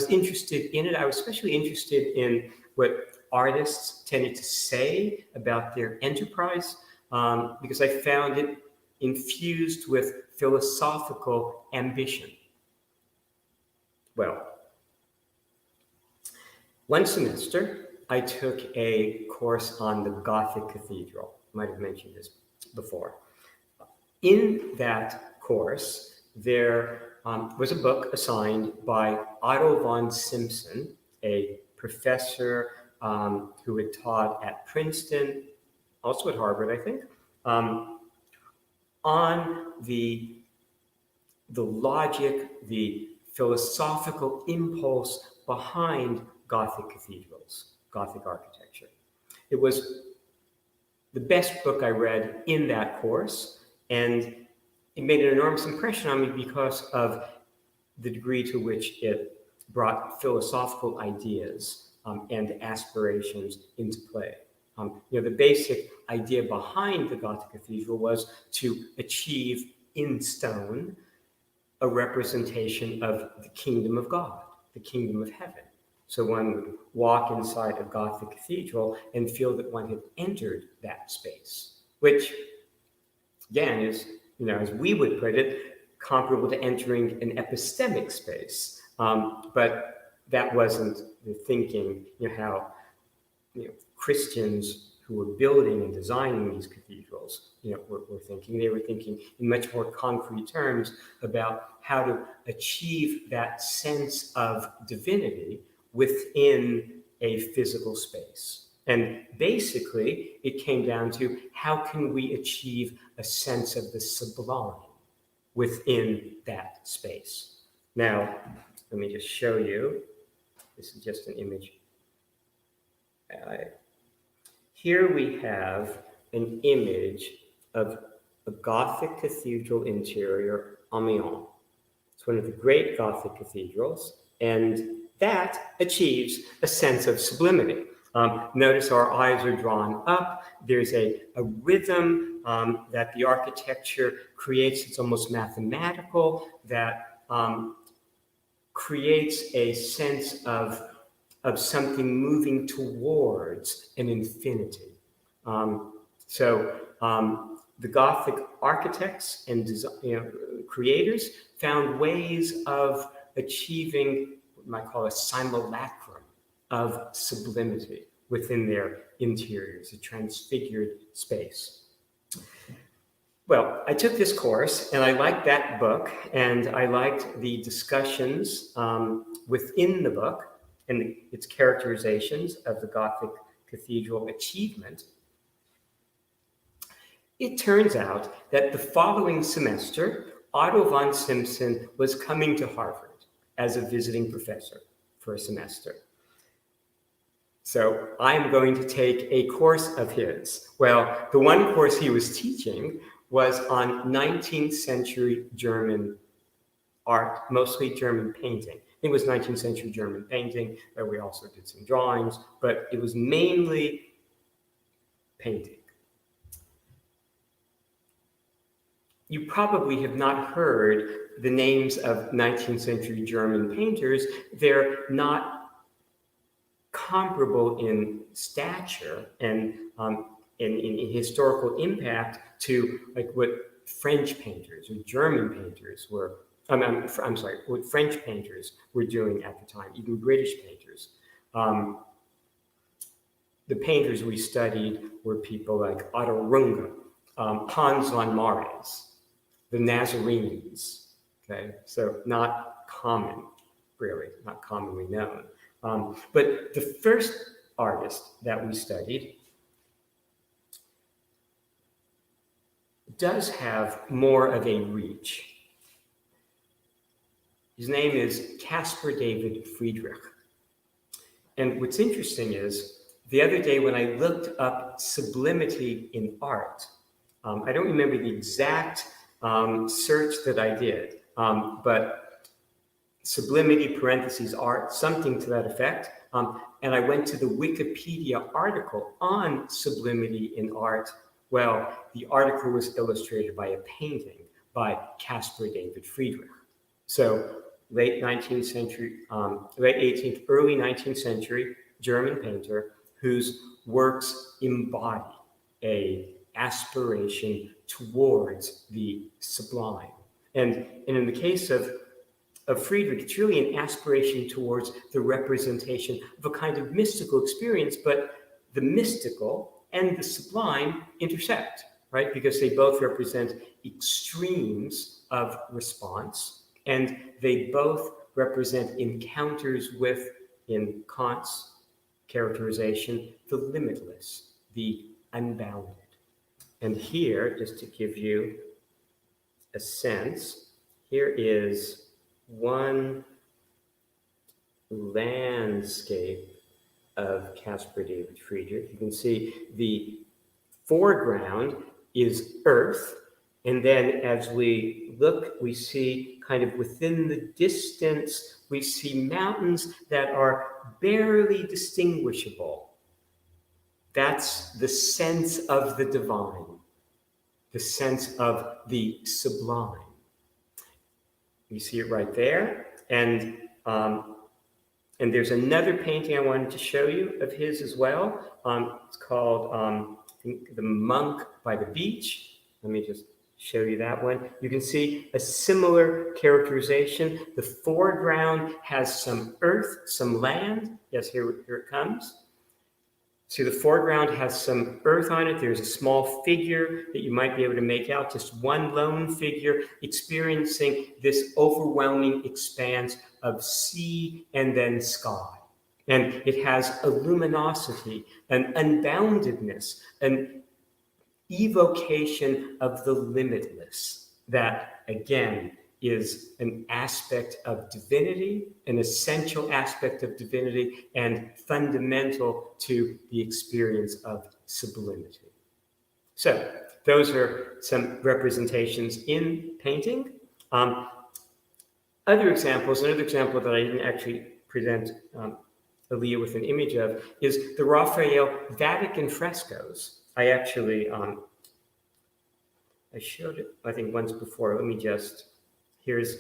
interested in it. I was especially interested in what artists tended to say about their enterprise, because I found it infused with philosophical ambition. Well, one semester, I took a course on the Gothic cathedral. I might have mentioned this before. In that course, there was a book assigned by Otto von Simpson, a professor who had taught at Princeton, also at Harvard, I think, on the logic, the philosophical impulse behind Gothic cathedrals, Gothic architecture. It was the best book I read in that course, and it made an enormous impression on me because of the degree to which it brought philosophical ideas and aspirations into play. The basic idea behind the Gothic cathedral was to achieve in stone a representation of the kingdom of God, the kingdom of heaven. So one would walk inside a Gothic cathedral and feel that one had entered that space, which, again, is, as we would put it, comparable to entering an epistemic space. But that wasn't the thinking, how Christians who were building and designing these cathedrals, were thinking. They were thinking in much more concrete terms about how to achieve that sense of divinity within a physical space. And basically, it came down to how can we achieve a sense of the sublime within that space. Now, let me just show you. This is just an image. Here we have an image of a Gothic cathedral interior, Amiens. It's one of the great Gothic cathedrals, and that achieves a sense of sublimity. Notice our eyes are drawn up. There's a rhythm that the architecture creates. It's almost mathematical, that creates a sense of something moving towards an infinity. The Gothic architects and creators found ways of achieving what you might call a simulacrum of sublimity within their interiors, a transfigured space. Well, I took this course and I liked that book, and I liked the discussions within the book and its characterizations of the Gothic cathedral achievement. It turns out that the following semester, Otto von Simpson was coming to Harvard as a visiting professor for a semester. So I'm going to take a course of his. Well, the one course he was teaching was on 19th century German art, mostly German painting. I think it was 19th century German painting, but we also did some drawings, but it was mainly painting. You probably have not heard the names of 19th century German painters. They're not comparable in stature and in historical impact to like what French painters or German painters were. I'm sorry, what French painters were doing at the time, even British painters. The painters we studied were people like Otto Runge, Hans von Marais, the Nazarenes. Okay, so not common, really, not commonly known. But the first artist that we studied does have more of a reach. His name is Caspar David Friedrich. And what's interesting is, the other day when I looked up sublimity in art, I don't remember the exact search that I did, but sublimity parentheses art, something to that effect. And I went to the Wikipedia article on sublimity in art. Well, the article was illustrated by a painting by Caspar David Friedrich. So late 19th century, late 18th, early 19th century German painter whose works embody a aspiration towards the sublime. And in the case of Friedrich, it's really an aspiration towards the representation of a kind of mystical experience, but the mystical and the sublime intersect, right? Because they both represent extremes of response, and they both represent encounters with, in Kant's characterization, the limitless, the unbounded. And here, just to give you a sense, here is one landscape of Caspar David Friedrich. You can see the foreground is earth, and then as we look, we see kind of within the distance, we see mountains that are barely distinguishable. That's the sense of the divine, the sense of the sublime. You see it right there. And there's another painting I wanted to show you of his as well. It's called, I think, The Monk by the Beach. Let me just show you that one. You can see a similar characterization. The foreground has some earth, some land. Yes, here it comes. See, the foreground has some earth on it. There's a small figure that you might be able to make out, just one lone figure experiencing this overwhelming expanse of sea and then sky. And it has a luminosity, an unboundedness, an evocation of the limitless that, again, is an aspect of divinity, an essential aspect of divinity, and fundamental to the experience of sublimity. So those are some representations in painting. Other examples, another example that I didn't actually present Aaliyah with an image of is the Raphael Vatican frescoes. I actually, I showed it, I think, once before. Let me just, here's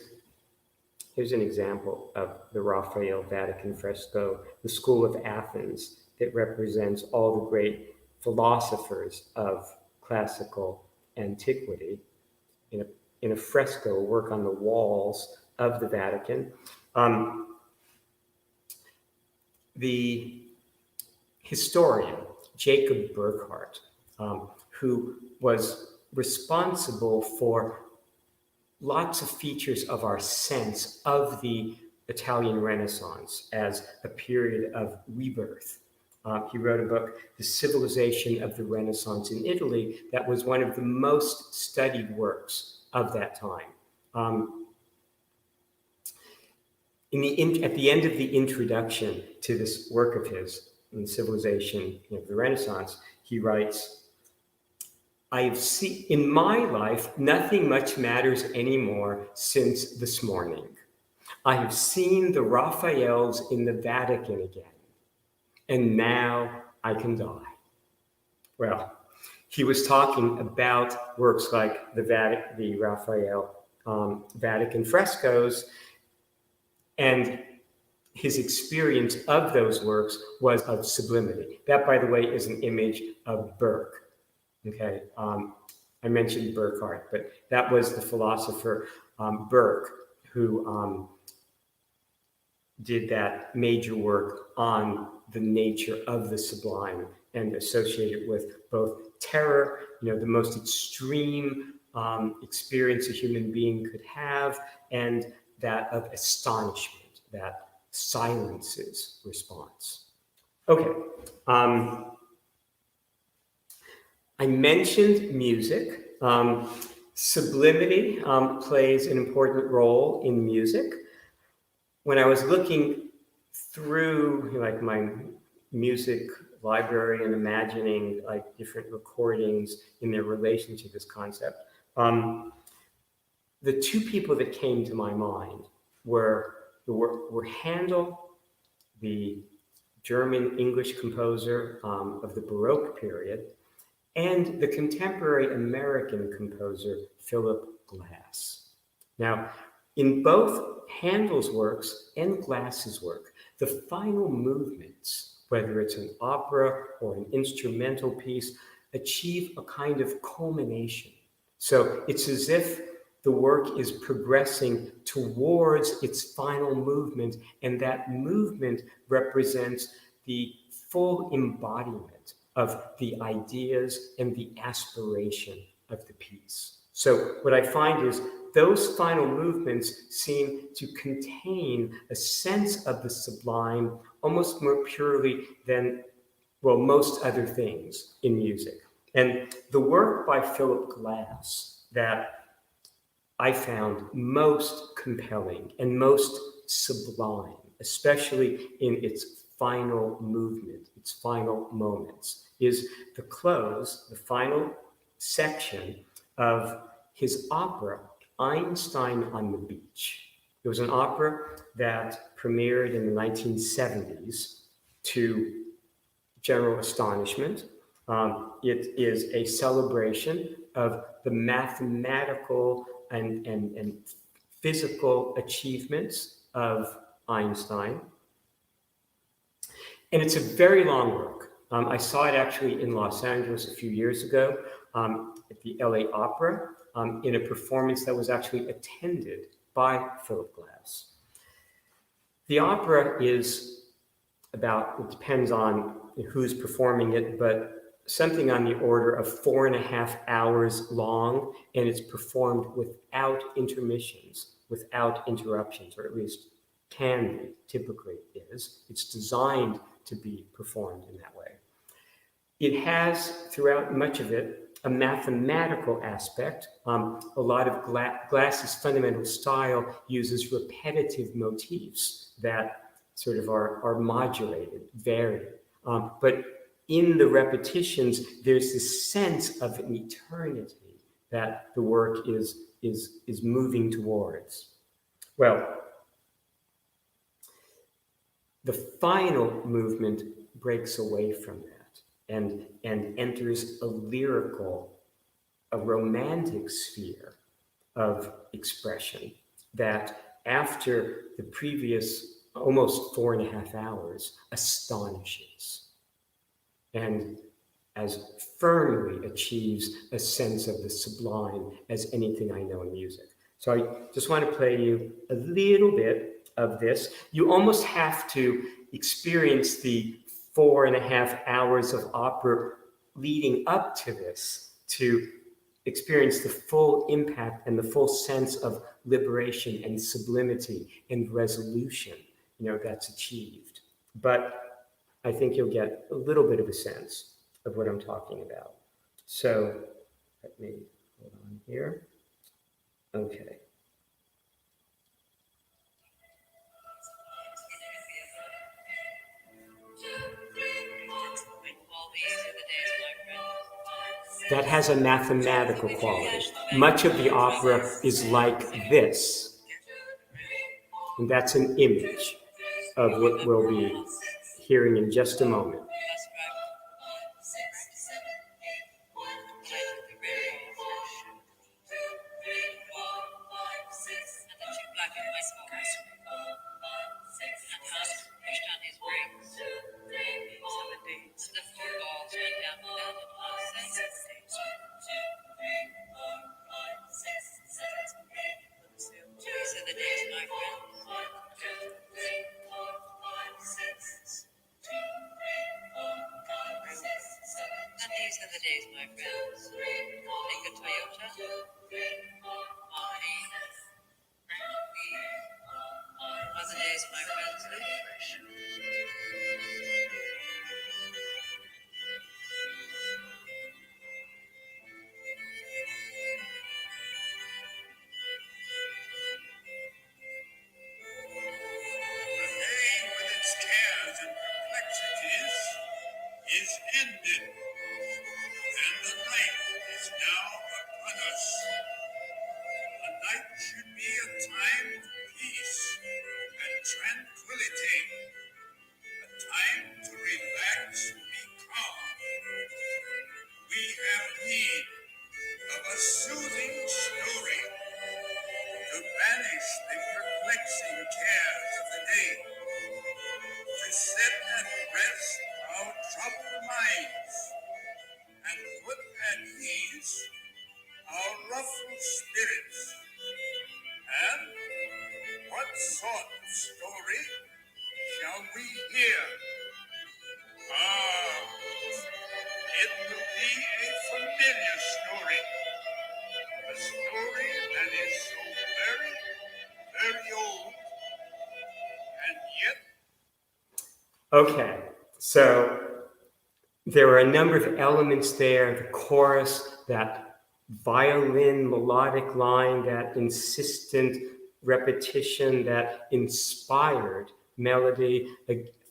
an example of the Raphael Vatican fresco, the School of Athens. It represents all the great philosophers of classical antiquity in a fresco work on the walls of the Vatican. The historian Jacob Burckhardt, who was responsible for lots of features of our sense of the Italian Renaissance as a period of rebirth. He wrote a book, The Civilization of the Renaissance in Italy, that was one of the most studied works of that time. At the end of the introduction to this work of his, in Civilization of the Renaissance, he writes, I have seen, in my life, nothing much matters anymore since this morning. I have seen the Raphaels in the Vatican again, and now I can die. Well, he was talking about works like the Raphael Vatican frescoes, and his experience of those works was of sublimity. That, by the way, is an image of Burke. Okay, I mentioned Burckhardt, but that was the philosopher Burke who did that major work on the nature of the sublime and associated with both terror, the most extreme experience a human being could have, and that of astonishment that silences response. Okay. I mentioned music. Sublimity plays an important role in music. When I was looking through like my music library and imagining like different recordings in their relation to this concept, the two people that came to my mind were Handel, the German English composer of the Baroque period, and the contemporary American composer, Philip Glass. Now, in both Handel's works and Glass's work, the final movements, whether it's an opera or an instrumental piece, achieve a kind of culmination. So it's as if the work is progressing towards its final movement, and that movement represents the full embodiment of the ideas and the aspiration of the piece. So what I find is those final movements seem to contain a sense of the sublime almost more purely than, well, most other things in music. And the work by Philip Glass that I found most compelling and most sublime, especially in its final movement, its final moments, is the close, the final section of his opera, Einstein on the Beach. It was an opera that premiered in the 1970s to general astonishment. It is a celebration of the mathematical and physical achievements of Einstein. And it's a very long work. I saw it actually in Los Angeles a few years ago at the LA Opera in a performance that was actually attended by Philip Glass. The opera is about, it depends on who's performing it, but something on the order of 4.5 hours long, and it's performed without intermissions, without interruptions, or at least can be, typically is. It's designed to be performed in that way. It has, throughout much of it, a mathematical aspect. A lot of Glass's fundamental style uses repetitive motifs that sort of are modulated, varied. But in the repetitions, there's this sense of an eternity that the work is moving towards. Well, the final movement breaks away from that and enters a lyrical, a romantic sphere of expression that, after the previous almost 4.5 hours, astonishes and as firmly achieves a sense of the sublime as anything I know in music. So I just want to play you a little bit of this. You almost have to experience the 4.5 hours of opera leading up to this to experience the full impact and the full sense of liberation and sublimity and resolution, that's achieved. But I think you'll get a little bit of a sense of what I'm talking about. So let me hold on here. Okay. That has a mathematical quality. Much of the opera is like this. And that's an image of what we'll be hearing in just a moment. Is ended, and the night is now upon us. A night should be a time of peace and tranquility, a time to relax and be calm. We have need of a soothing story to banish the perplexing cares of the day, to set at rest our troubled minds, and put at ease our ruffled spirits. And what sort of story shall we hear? It will be a familiar story, a story that is so very, very old, and yet. Okay, so there are a number of elements there, the chorus, that violin melodic line, that insistent repetition, that inspired melody,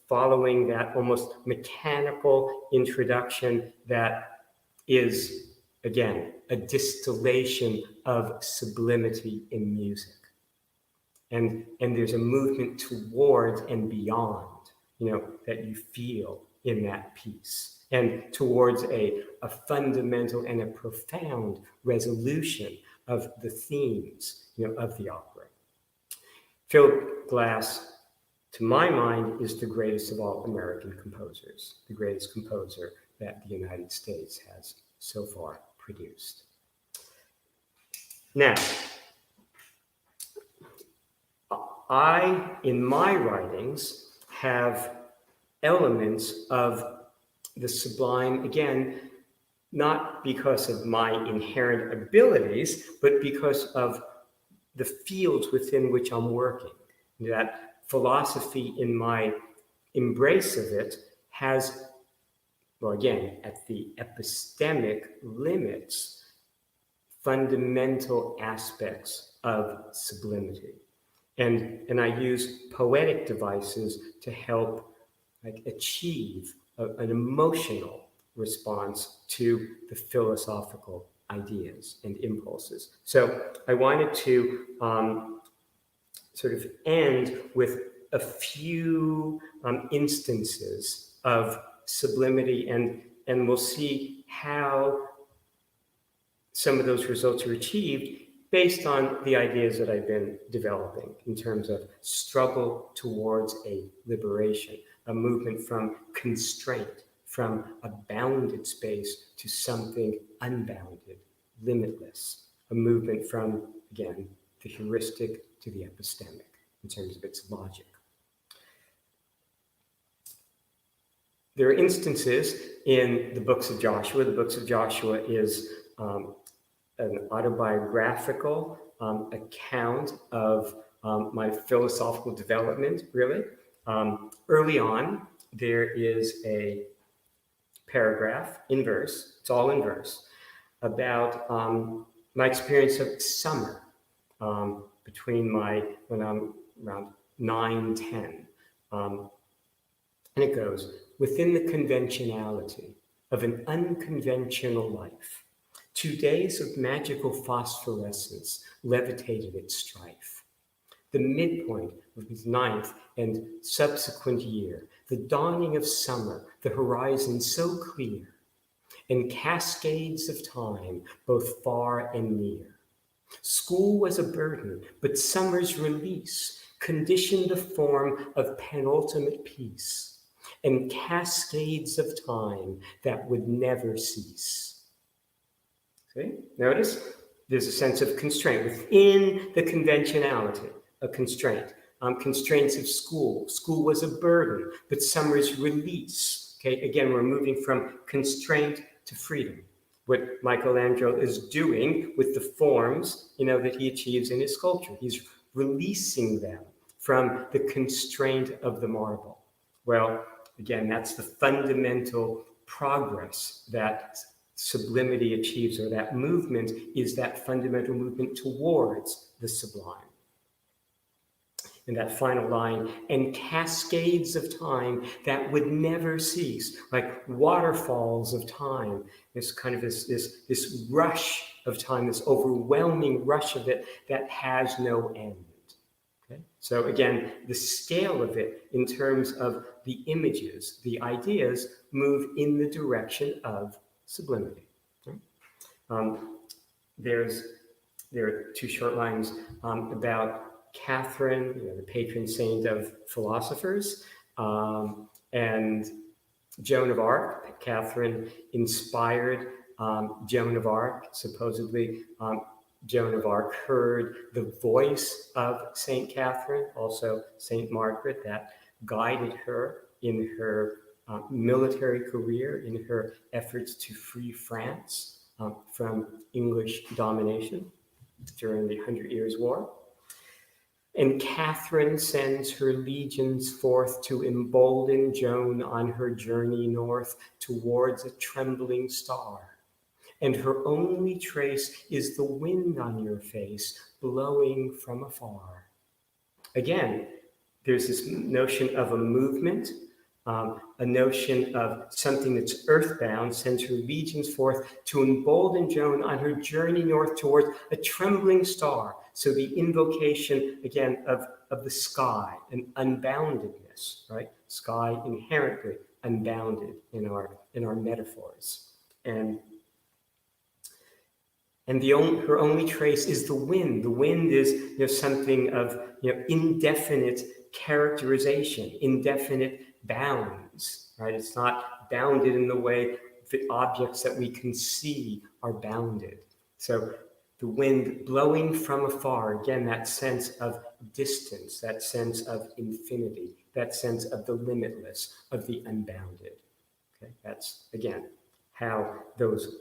following that almost mechanical introduction that is, again, a distillation of sublimity in music. And there's a movement towards and beyond, that you feel in that piece, and towards a fundamental and a profound resolution of the themes, of the opera. Philip Glass, to my mind, is the greatest of all American composers, the greatest composer that the United States has so far produced. Now, I, in my writings, have elements of the sublime, again, not because of my inherent abilities, but because of the fields within which I'm working. That philosophy, in my embrace of it, has, well, again, at the epistemic limits, fundamental aspects of sublimity. And I use poetic devices to help achieve an emotional response to the philosophical ideas and impulses. So I wanted to sort of end with a few instances of sublimity, and we'll see how some of those results are achieved based on the ideas that I've been developing in terms of struggle towards a liberation, a movement from constraint, from a bounded space to something unbounded, limitless, a movement from, again, the heuristic to the epistemic in terms of its logic. There are instances in the books of Joshua. The books of Joshua is an autobiographical account of my philosophical development, really. Early on, there is a paragraph in verse, it's all in verse, about my experience of summer when I'm around 9, 10. And it goes, within the conventionality of an unconventional life, 2 days of magical phosphorescence levitated its strife. The midpoint of his 9th and subsequent year, the dawning of summer, the horizon so clear, and cascades of time both far and near. School was a burden, but summer's release conditioned the form of penultimate peace, and cascades of time that would never cease. See? Notice there's a sense of constraint within the conventionality, a constraint. Constraints of school. School was a burden, but summer's release. Okay, again, we're moving from constraint to freedom. What Michelangelo is doing with the forms, that he achieves in his sculpture. He's releasing them from the constraint of the marble. Well, again, that's the fundamental progress that sublimity achieves, or that movement is that fundamental movement towards the sublime. And that final line, and cascades of time that would never cease, like waterfalls of time. This kind of this rush of time, this overwhelming rush of it that has no end. Okay? So again, the scale of it in terms of the images, the ideas, move in the direction of sublimity. Okay? There are 2 short lines about Catherine, the patron saint of philosophers, and Joan of Arc. Catherine inspired Joan of Arc. Supposedly, Joan of Arc heard the voice of Saint Catherine, also Saint Margaret, that guided her in her military career, in her efforts to free France from English domination during the 100 Years' War. And Catherine sends her legions forth to embolden Joan on her journey north towards a trembling star. And her only trace is the wind on your face, blowing from afar. Again, there's this notion of a movement, a notion of something that's earthbound, sends her legions forth to embolden Joan on her journey north towards a trembling star. So the invocation, again, of the sky, an unboundedness, right? Sky inherently unbounded in our metaphors. And her only trace is the wind. The wind is something of indefinite characterization, indefinite bounds, right? It's not bounded in the way the objects that we can see are bounded. So the wind blowing from afar, again, that sense of distance, that sense of infinity, that sense of the limitless, of the unbounded. Okay, that's, again, how those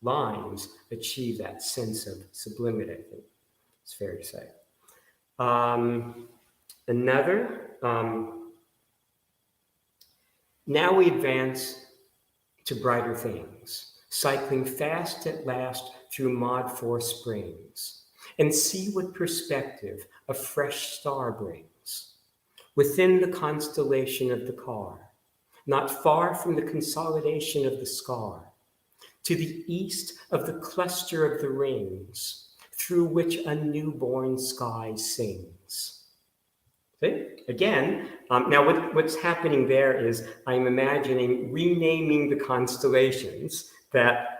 lines achieve that sense of sublimity, I think it's fair to say. Now we advance to brighter things, cycling fast at last through Maud-4 Springs, and see what perspective a fresh star brings. Within the constellation of the car, not far from the consolidation of the scar, to the east of the cluster of the rings, through which a newborn sky sings. See? Again, now what's happening there is I'm imagining renaming the constellations that,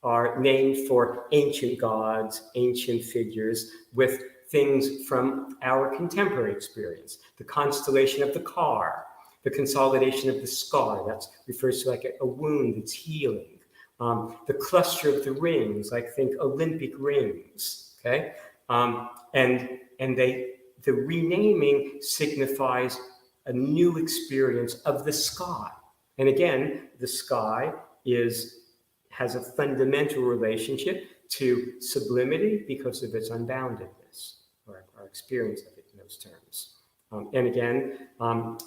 are named for ancient gods, ancient figures, with things from our contemporary experience. The constellation of the car, the consolidation of the scar, that refers to like a wound that's healing. The cluster of the rings, like think Olympic rings, okay? And the renaming signifies a new experience of the sky. And again, the sky has a fundamental relationship to sublimity because of its unboundedness, or our experience of it in those terms. And again,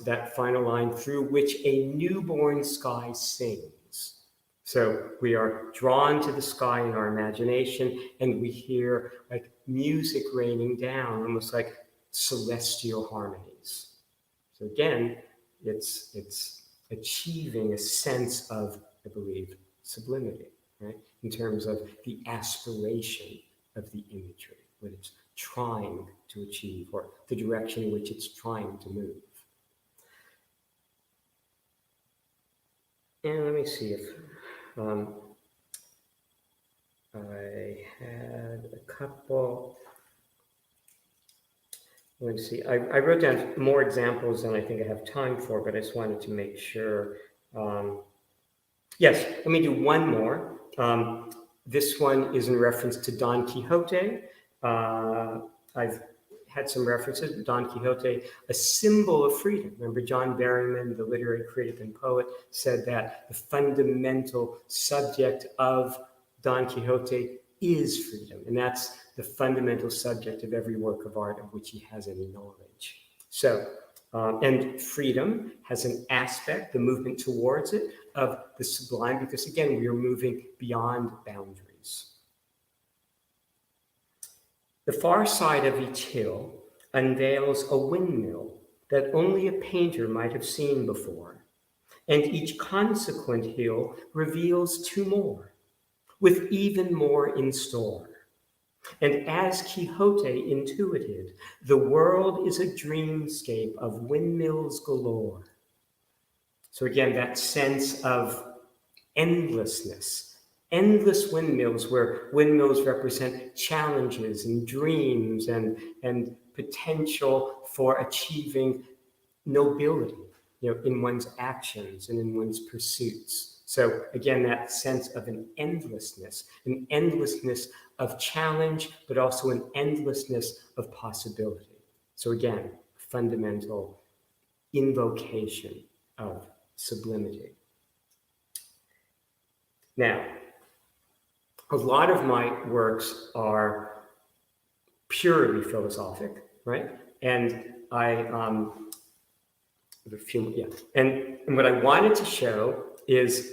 that final line, through which a newborn sky sings. So we are drawn to the sky in our imagination, and we hear like music raining down, almost like celestial harmonies. So again, it's achieving a sense of, I believe, sublimity, right? In terms of the aspiration of the imagery, what it's trying to achieve, or the direction in which it's trying to move. And let me see if I had a couple. Let me see. I wrote down more examples than I think I have time for, but I just wanted to make sure. Yes, let me do one more. This one is in reference to Don Quixote. I've had some references. Don Quixote, a symbol of freedom. Remember, John Berryman, the literary critic and poet, said that the fundamental subject of Don Quixote is freedom. And that's the fundamental subject of every work of art of which he has any knowledge. So, and freedom has an aspect, the movement towards it, of the sublime, because again, we are moving beyond boundaries. The far side of each hill unveils a windmill that only a painter might have seen before, and each consequent hill reveals two more, with even more in store. And as Quixote intuited, the world is a dreamscape of windmills galore. So again, that sense of endlessness, endless windmills, where windmills represent challenges and dreams and potential for achieving nobility, in one's actions and in one's pursuits. So again, that sense of an endlessness of challenge, but also an endlessness of possibility. So again, fundamental invocation of sublimity. Now, a lot of my works are purely philosophic, right? And and what I wanted to show is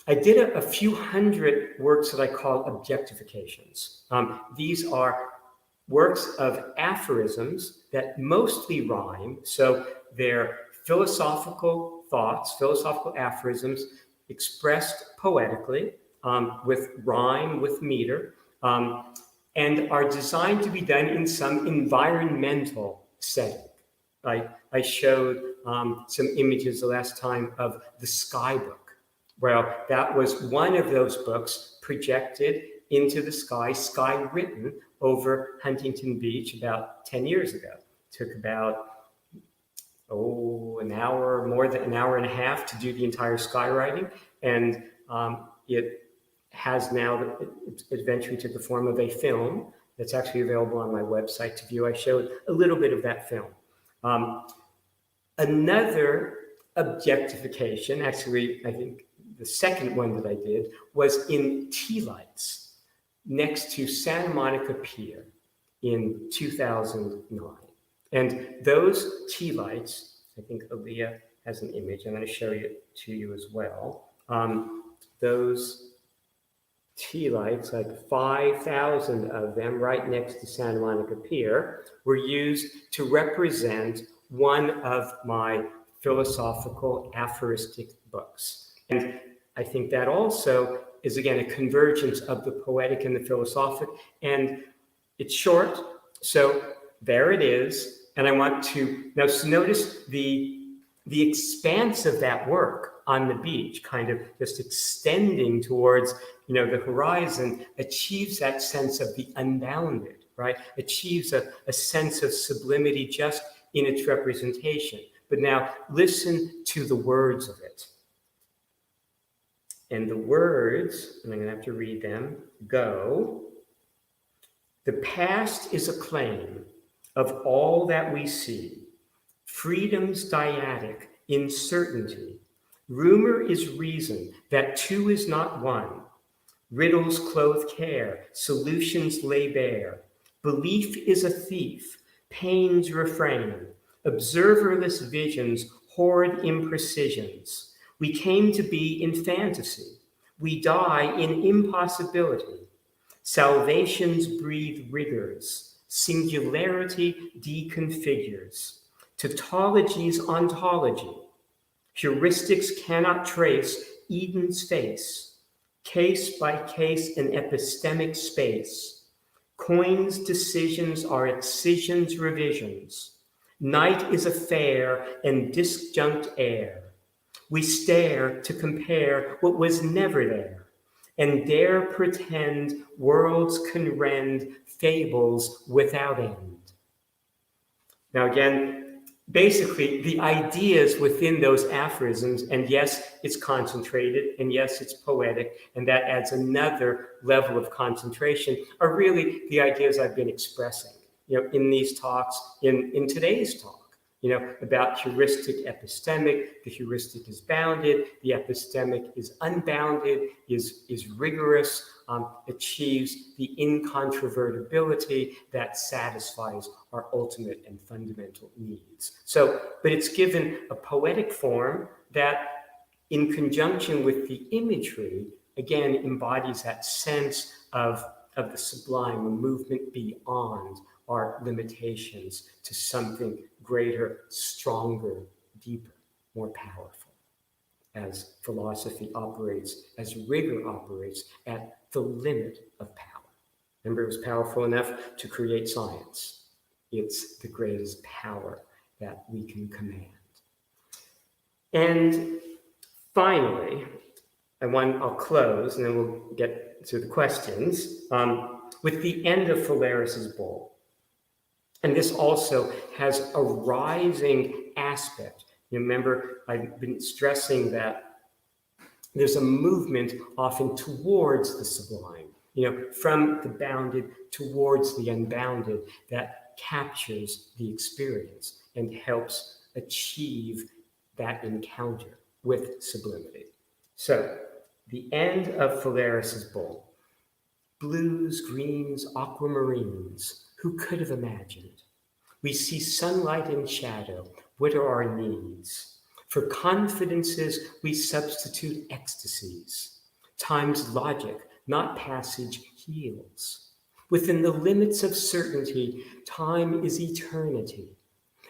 I did a few hundred works that I call objectifications. These are works of aphorisms that mostly rhyme, so they're philosophical thoughts, philosophical aphorisms expressed poetically, with rhyme, with meter, and are designed to be done in some environmental setting. I showed some images the last time of the Sky Book. Well, that was one of those books projected into the sky written over Huntington Beach about 10 years ago. It took about, an hour, more than an hour and a half to do the entire skywriting. And it has now, it eventually took the form of a film that's actually available on my website to view. I showed a little bit of that film. Another objectification, actually, I think the second one that I did, was in tea lights next to Santa Monica Pier in 2009. And those tea lights, I think Aaliyah has an image, I'm going to show it to you as well. Those tea lights, like 5,000 of them right next to Santa Monica Pier, were used to represent one of my philosophical aphoristic books. And I think that also is, again, a convergence of the poetic and the philosophic. And it's short, so there it is. And I want to now notice the expanse of that work on the beach, kind of just extending towards, the horizon, achieves that sense of the unbounded, right? Achieves a sense of sublimity just in its representation. But now listen to the words of it. And the words, and I'm going to have to read them, go, the past is a claim of all that we see, freedom's dyadic in certainty. Rumor is reason that two is not one. Riddles clothe care, solutions lay bare. Belief is a thief, pains refrain. Observerless visions hoard imprecisions. We came to be in fantasy. We die in impossibility. Salvations breathe rigors. Singularity deconfigures. Tautology's ontology. Heuristics cannot trace Eden's face. Case by case in epistemic space. Coins' decisions are excisions revisions. Night is a fair and disjunct air. We stare to compare what was never there, and dare pretend worlds can rend fables without end. Now again, basically the ideas within those aphorisms, and yes, it's concentrated, and yes, it's poetic, and that adds another level of concentration, are really the ideas I've been expressing, in these talks, in today's talk. About heuristic epistemic. The heuristic is bounded, the epistemic is unbounded, is rigorous, achieves the incontrovertibility that satisfies our ultimate and fundamental needs. But it's given a poetic form that, in conjunction with the imagery, again, embodies that sense of the sublime, a movement beyond our limitations to something greater, stronger, deeper, more powerful. As philosophy operates, as rigor operates at the limit of power. Remember, it was powerful enough to create science. It's the greatest power that we can command. And finally, I'll close, and then we'll get to the questions, with the end of Phalaris's Bull. And this also has a rising aspect. Remember, I've been stressing that there's a movement often towards the sublime, from the bounded towards the unbounded, that captures the experience and helps achieve that encounter with sublimity. So, the end of Phalaris's Bull. Blues, greens, aquamarines. Who could have imagined? We see sunlight and shadow. What are our needs? For confidences, we substitute ecstasies. Time's logic, not passage, heals. Within the limits of certainty, time is eternity.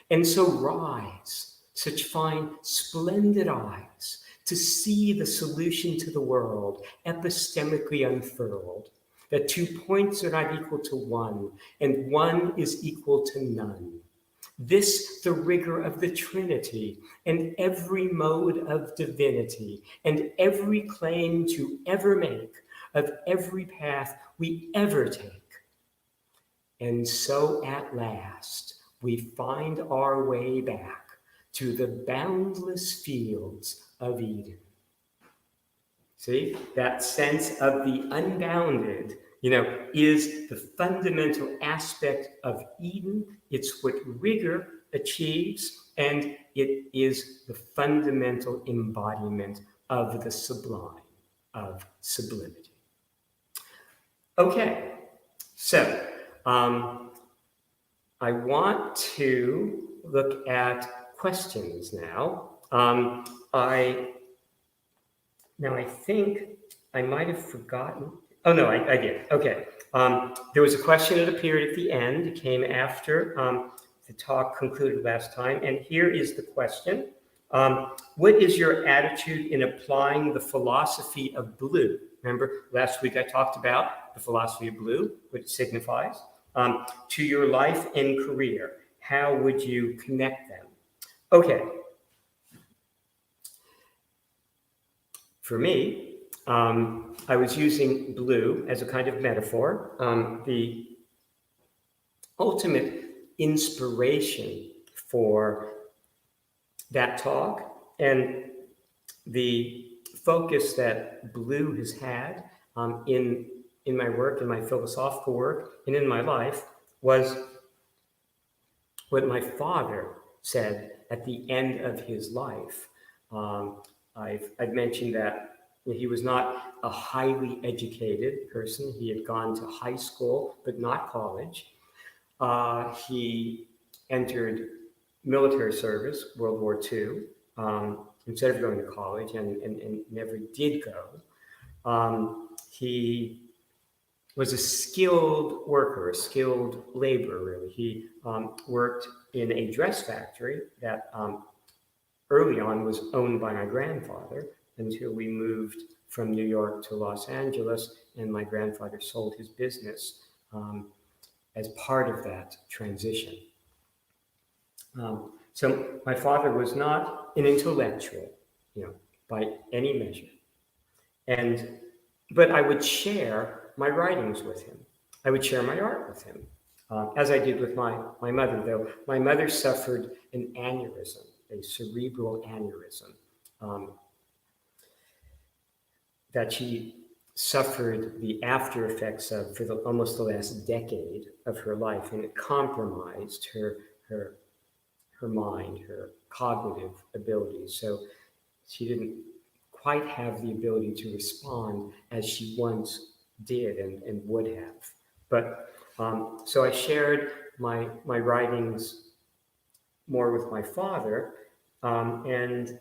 And so rise, such fine, splendid eyes, to see the solution to the world, epistemically unfurled. That 2 points are not equal to 1, and 1 is equal to none. This the rigor of the Trinity, and every mode of divinity, and every claim to ever make, of every path we ever take. And so at last we find our way back to the boundless fields of Eden. See, that sense of the unbounded, is the fundamental aspect of Eden. It's what rigor achieves, and it is the fundamental embodiment of the sublime, of sublimity. Okay, so I want to look at questions now. I think I might have forgotten. Oh, no, I did. Okay. There was a question that appeared at the end. It came after the talk concluded last time. And here is the question. What is your attitude in applying the philosophy of blue? Remember, last week I talked about the philosophy of blue, what it signifies, to your life and career. how would you connect them? Okay. For me, I was using blue as a kind of metaphor. The ultimate inspiration for that talk and the focus that blue has had in my work, in my philosophical work, and in my life was what my father said at the end of his life. I've mentioned that he was not a highly educated person. He had gone to high school, but not college. He entered military service, World War II, instead of going to college, and never did go. He was a skilled worker, a skilled laborer, really. He worked in a dress factory that early on was owned by my grandfather until we moved from New York to Los Angeles, and my grandfather sold his business as part of that transition. So my father was not an intellectual, by any measure. But I would share my writings with him. I would share my art with him, as I did with my mother, though. My mother suffered an aneurysm, a cerebral aneurysm, that she suffered the after effects of for almost the last decade of her life, and it compromised her mind, her cognitive abilities. So she didn't quite have the ability to respond as she once did and would have. But so I shared my writings more with my father, and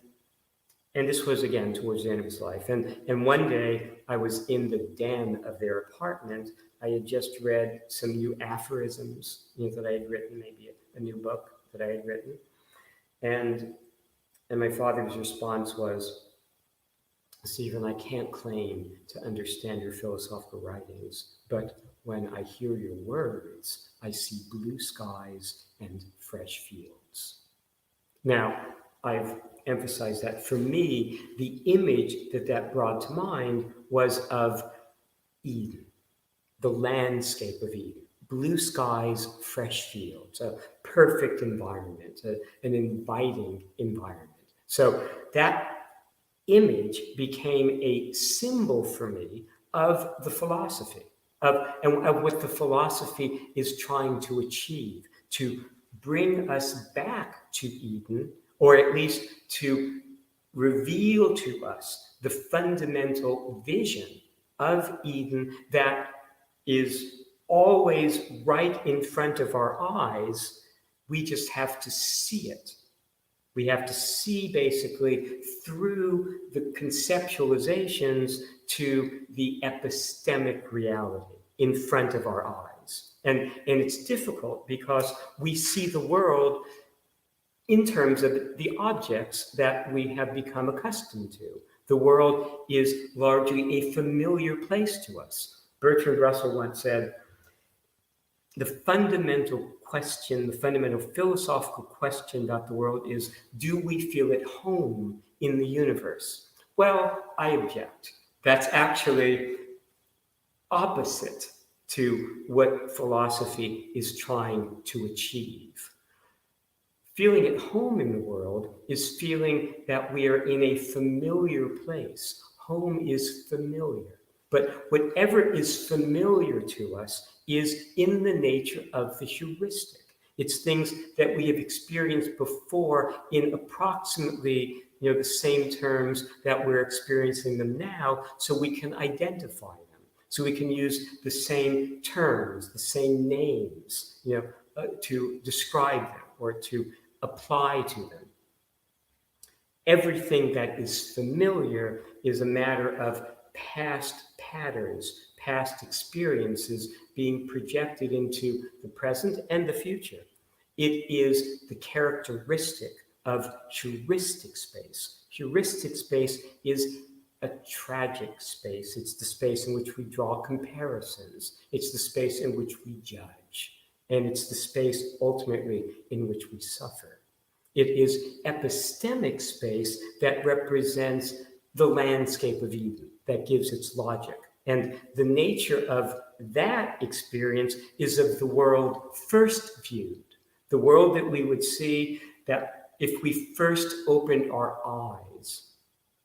this was again towards the end of his life. And one day I was in the den of their apartment. I had just read some new aphorisms that I had written, maybe a new book that I had written, and my father's response was, "Stephen, I can't claim to understand your philosophical writings, but when I hear your words, I see blue skies and fresh fields." Now, I've emphasized that for me, the image that brought to mind was of Eden, the landscape of Eden. Blue skies, fresh fields, a perfect environment, an inviting environment. So that image became a symbol for me of the philosophy, of what the philosophy is trying to achieve, to bring us back to Eden, or at least to reveal to us the fundamental vision of Eden that is always right in front of our eyes. We just have to see it. We have to see basically through the conceptualizations to the epistemic reality in front of our eyes. And it's difficult because we see the world in terms of the objects that we have become accustomed to. The world is largely a familiar place to us. Bertrand Russell once said, the fundamental question, the fundamental philosophical question about the world is, do we feel at home in the universe? Well, I object. That's actually opposite to what philosophy is trying to achieve. Feeling at home in the world is feeling that we are in a familiar place. Home is familiar. But whatever is familiar to us is in the nature of the heuristic. It's things that we have experienced before in approximately the same terms that we're experiencing them now, so we can identify them. So we can use the same terms, the same names, to describe them or to apply to them. Everything that is familiar is a matter of past patterns, past experiences being projected into the present and the future. It is the characteristic of heuristic space. Heuristic space is a tragic space. It's the space in which we draw comparisons. It's the space in which we judge. and it's the space ultimately in which we suffer. It is epistemic space that represents the landscape of Eden, that gives its logic. And the nature of that experience is of the world first viewed, the world that we would see that if we first opened our eyes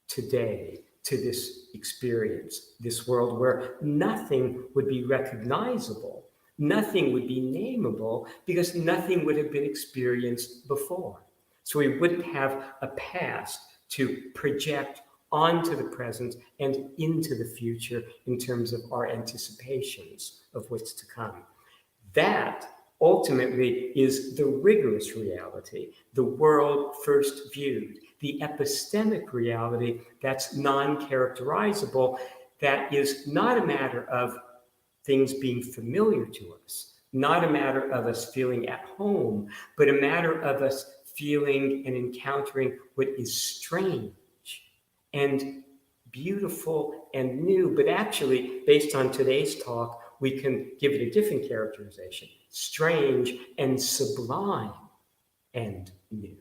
today to this experience, this world where nothing would be recognizable, nothing would be nameable, because nothing would have been experienced before. So we wouldn't have a past to project onto the present and into the future in terms of our anticipations of what's to come. That ultimately is the rigorous reality, the world first viewed, the epistemic reality that's non characterizable, that is not a matter of things being familiar to us, not a matter of us feeling at home, but a matter of us feeling and encountering what is strange and beautiful and new. But actually, based on today's talk, we can give it a different characterization: strange and sublime and new.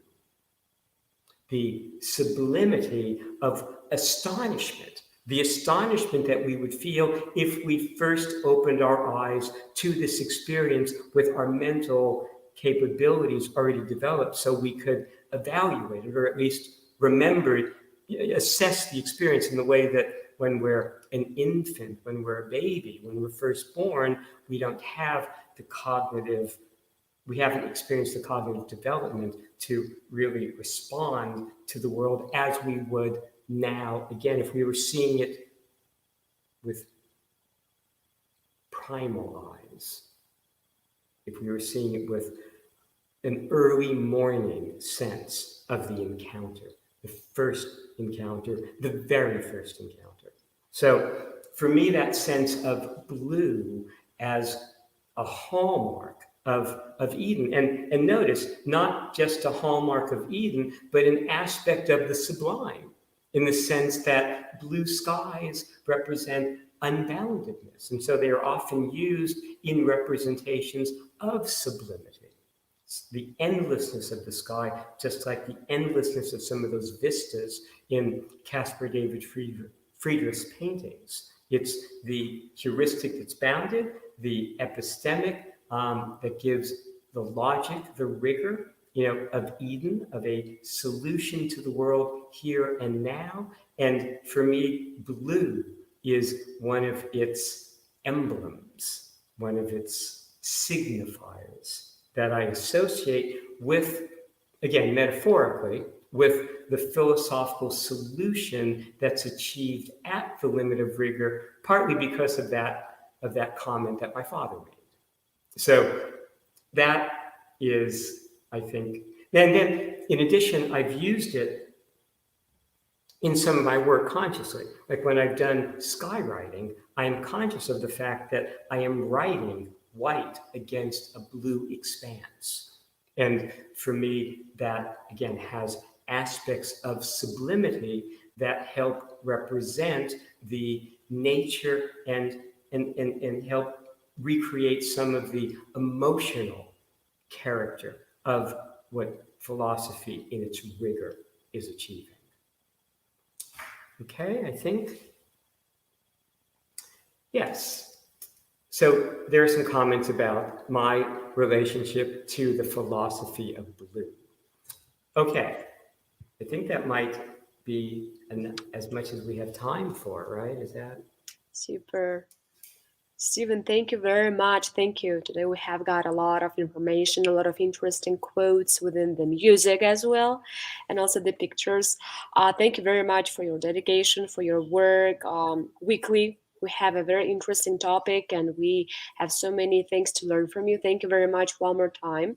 The sublimity of astonishment, the astonishment that we would feel if we first opened our eyes to this experience with our mental capabilities already developed, so we could evaluate it, or at least remember it, assess the experience in the way that when we're an infant, when we're a baby, when we're first born, we don't have the cognitive, we haven't experienced the cognitive development to really respond to the world as we would now, again, if we were seeing it with primal eyes, if we were seeing it with an early morning sense of the encounter, the first encounter, the very first encounter. So for me, that sense of blue as a hallmark of Eden, and notice, not just a hallmark of Eden, but an aspect of the sublime, in the sense that blue skies represent unboundedness. And so they are often used in representations of sublimity. The endlessness of the sky, just like the endlessness of some of those vistas in Caspar David Friedrich's paintings. It's the heuristic that's bounded, the epistemic that gives the logic, the rigor, of Eden, of a solution to the world here and now. And for me, blue is one of its emblems, one of its signifiers that I associate with, again, metaphorically, with the philosophical solution that's achieved at the limit of rigor, partly because of that comment that my father made. So that is, I think, and then in addition, I've used it in some of my work consciously. Like when I've done skywriting, I am conscious of the fact that I am writing white against a blue expanse. And for me, that again has aspects of sublimity that help represent the nature and help recreate some of the emotional character of what philosophy in its rigor is achieving. Okay, I think, yes. So there are some comments about my relationship to the philosophy of blue. Okay, I think that might be as much as we have time for, right? Is that? Super. Stephen, thank you very much. Thank you. Today we have got a lot of information, a lot of interesting quotes within the music as well, and also the pictures. Thank you very much for your dedication, for your work. Weekly, we have a very interesting topic, and we have so many things to learn from you. Thank you very much one more time.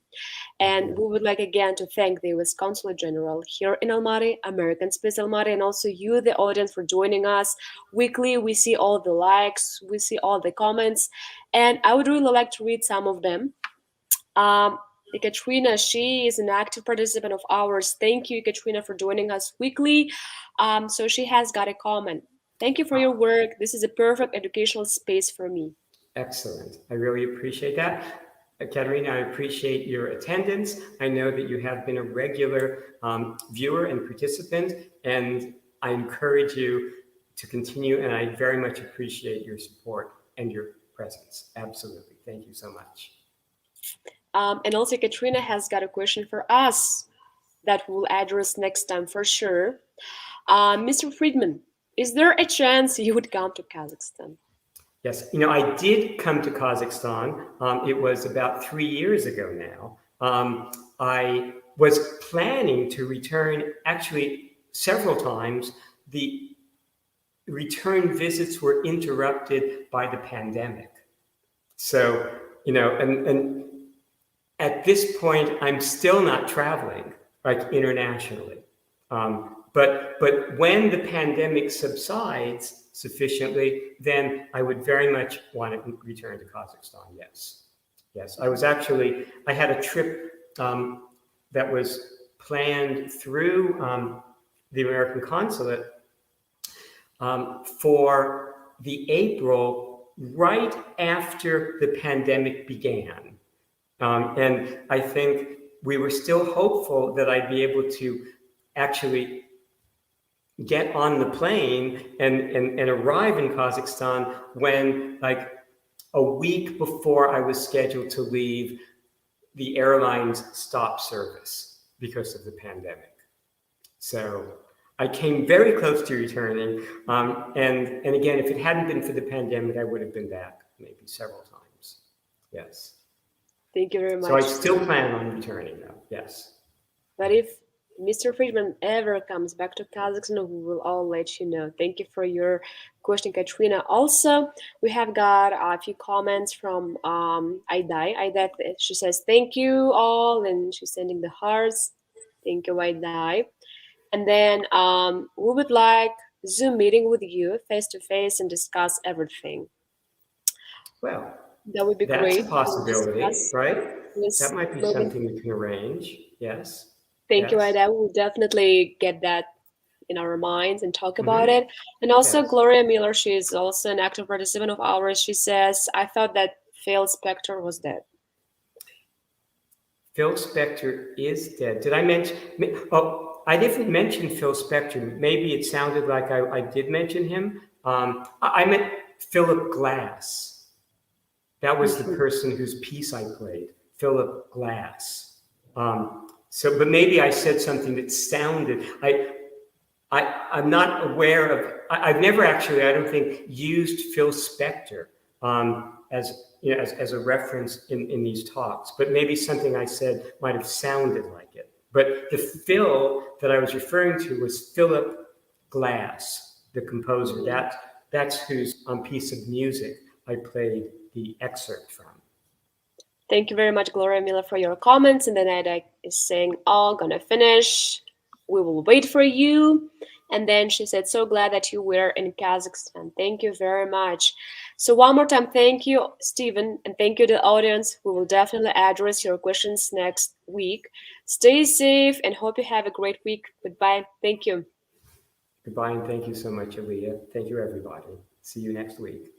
And we would like again to thank the U.S. Consulate General here in Almaty, American Space Almaty, and also you, the audience, for joining us weekly. We see all the likes, we see all the comments, and I would really like to read some of them. Ekaterina, she is an active participant of ours. Thank you, Ekaterina, for joining us weekly. So she has got a comment. Thank you for your work. This is a perfect educational space for me. Excellent. I really appreciate that. Katerina, I appreciate your attendance. I know that you have been a regular viewer and participant, and I encourage you to continue, and I very much appreciate your support and your presence. Absolutely. Thank you so much. And also, Katrina has got a question for us that we'll address next time for sure. Mr. Friedman, is there a chance you would come to Kazakhstan? Yes, I did come to Kazakhstan. It was about 3 years ago now. I was planning to return actually several times. The return visits were interrupted by the pandemic. So, and at this point, I'm still not traveling like internationally. But when the pandemic subsides sufficiently, then I would very much want to return to Kazakhstan. Yes, yes. I had a trip that was planned through the American consulate for the April right after the pandemic began. And I think we were still hopeful that I'd be able to actually get on the plane and arrive in Kazakhstan when, like, a week before I was scheduled to leave, the airlines stopped service because of the pandemic. So I came very close to returning. And again, if it hadn't been for the pandemic, I would have been back maybe several times. Yes. Thank you very much. So I still plan on returning, though. Yes. But if Mr. Friedman ever comes back to Kazakhstan, we will all let you know. Thank you for your question, Katrina. Also, we have got a few comments from Aidai. Aidai, she says, thank you all, and she's sending the hearts. Thank you, Aidai. And then we would like Zoom meeting with you face-to-face and discuss everything. Well, that would be that's great. a possibility, right? Yes, That might be something we can arrange. Yes. Thank you, Yes. Ida. We'll definitely get that in our minds and talk about it. And also, Yes. Gloria Miller, she is also an active participant of ours. She says, I thought that Phil Spector was dead. Phil Spector is dead. Did I mention? Oh, I didn't mention Phil Spector. Maybe it sounded like I did mention him. I meant Philip Glass. That was the person whose piece I played, Philip Glass. But maybe I said something that sounded. I'm not aware of. I've never actually, I don't think, used Phil Spector as a reference in these talks. But maybe something I said might have sounded like it. But the Phil that I was referring to was Philip Glass, the composer. That's whose piece of music I played the excerpt from. Thank you very much, Gloria Miller, for your comments. And then Ida is saying, oh, gonna finish. We will wait for you. And then she said, so glad that you were in Kazakhstan. Thank you very much. So one more time, thank you, Stephen, and thank you to the audience. We will definitely address your questions next week. Stay safe and hope you have a great week. Goodbye. Thank you. Goodbye, and thank you so much, Aaliyah. Thank you, everybody. See you next week.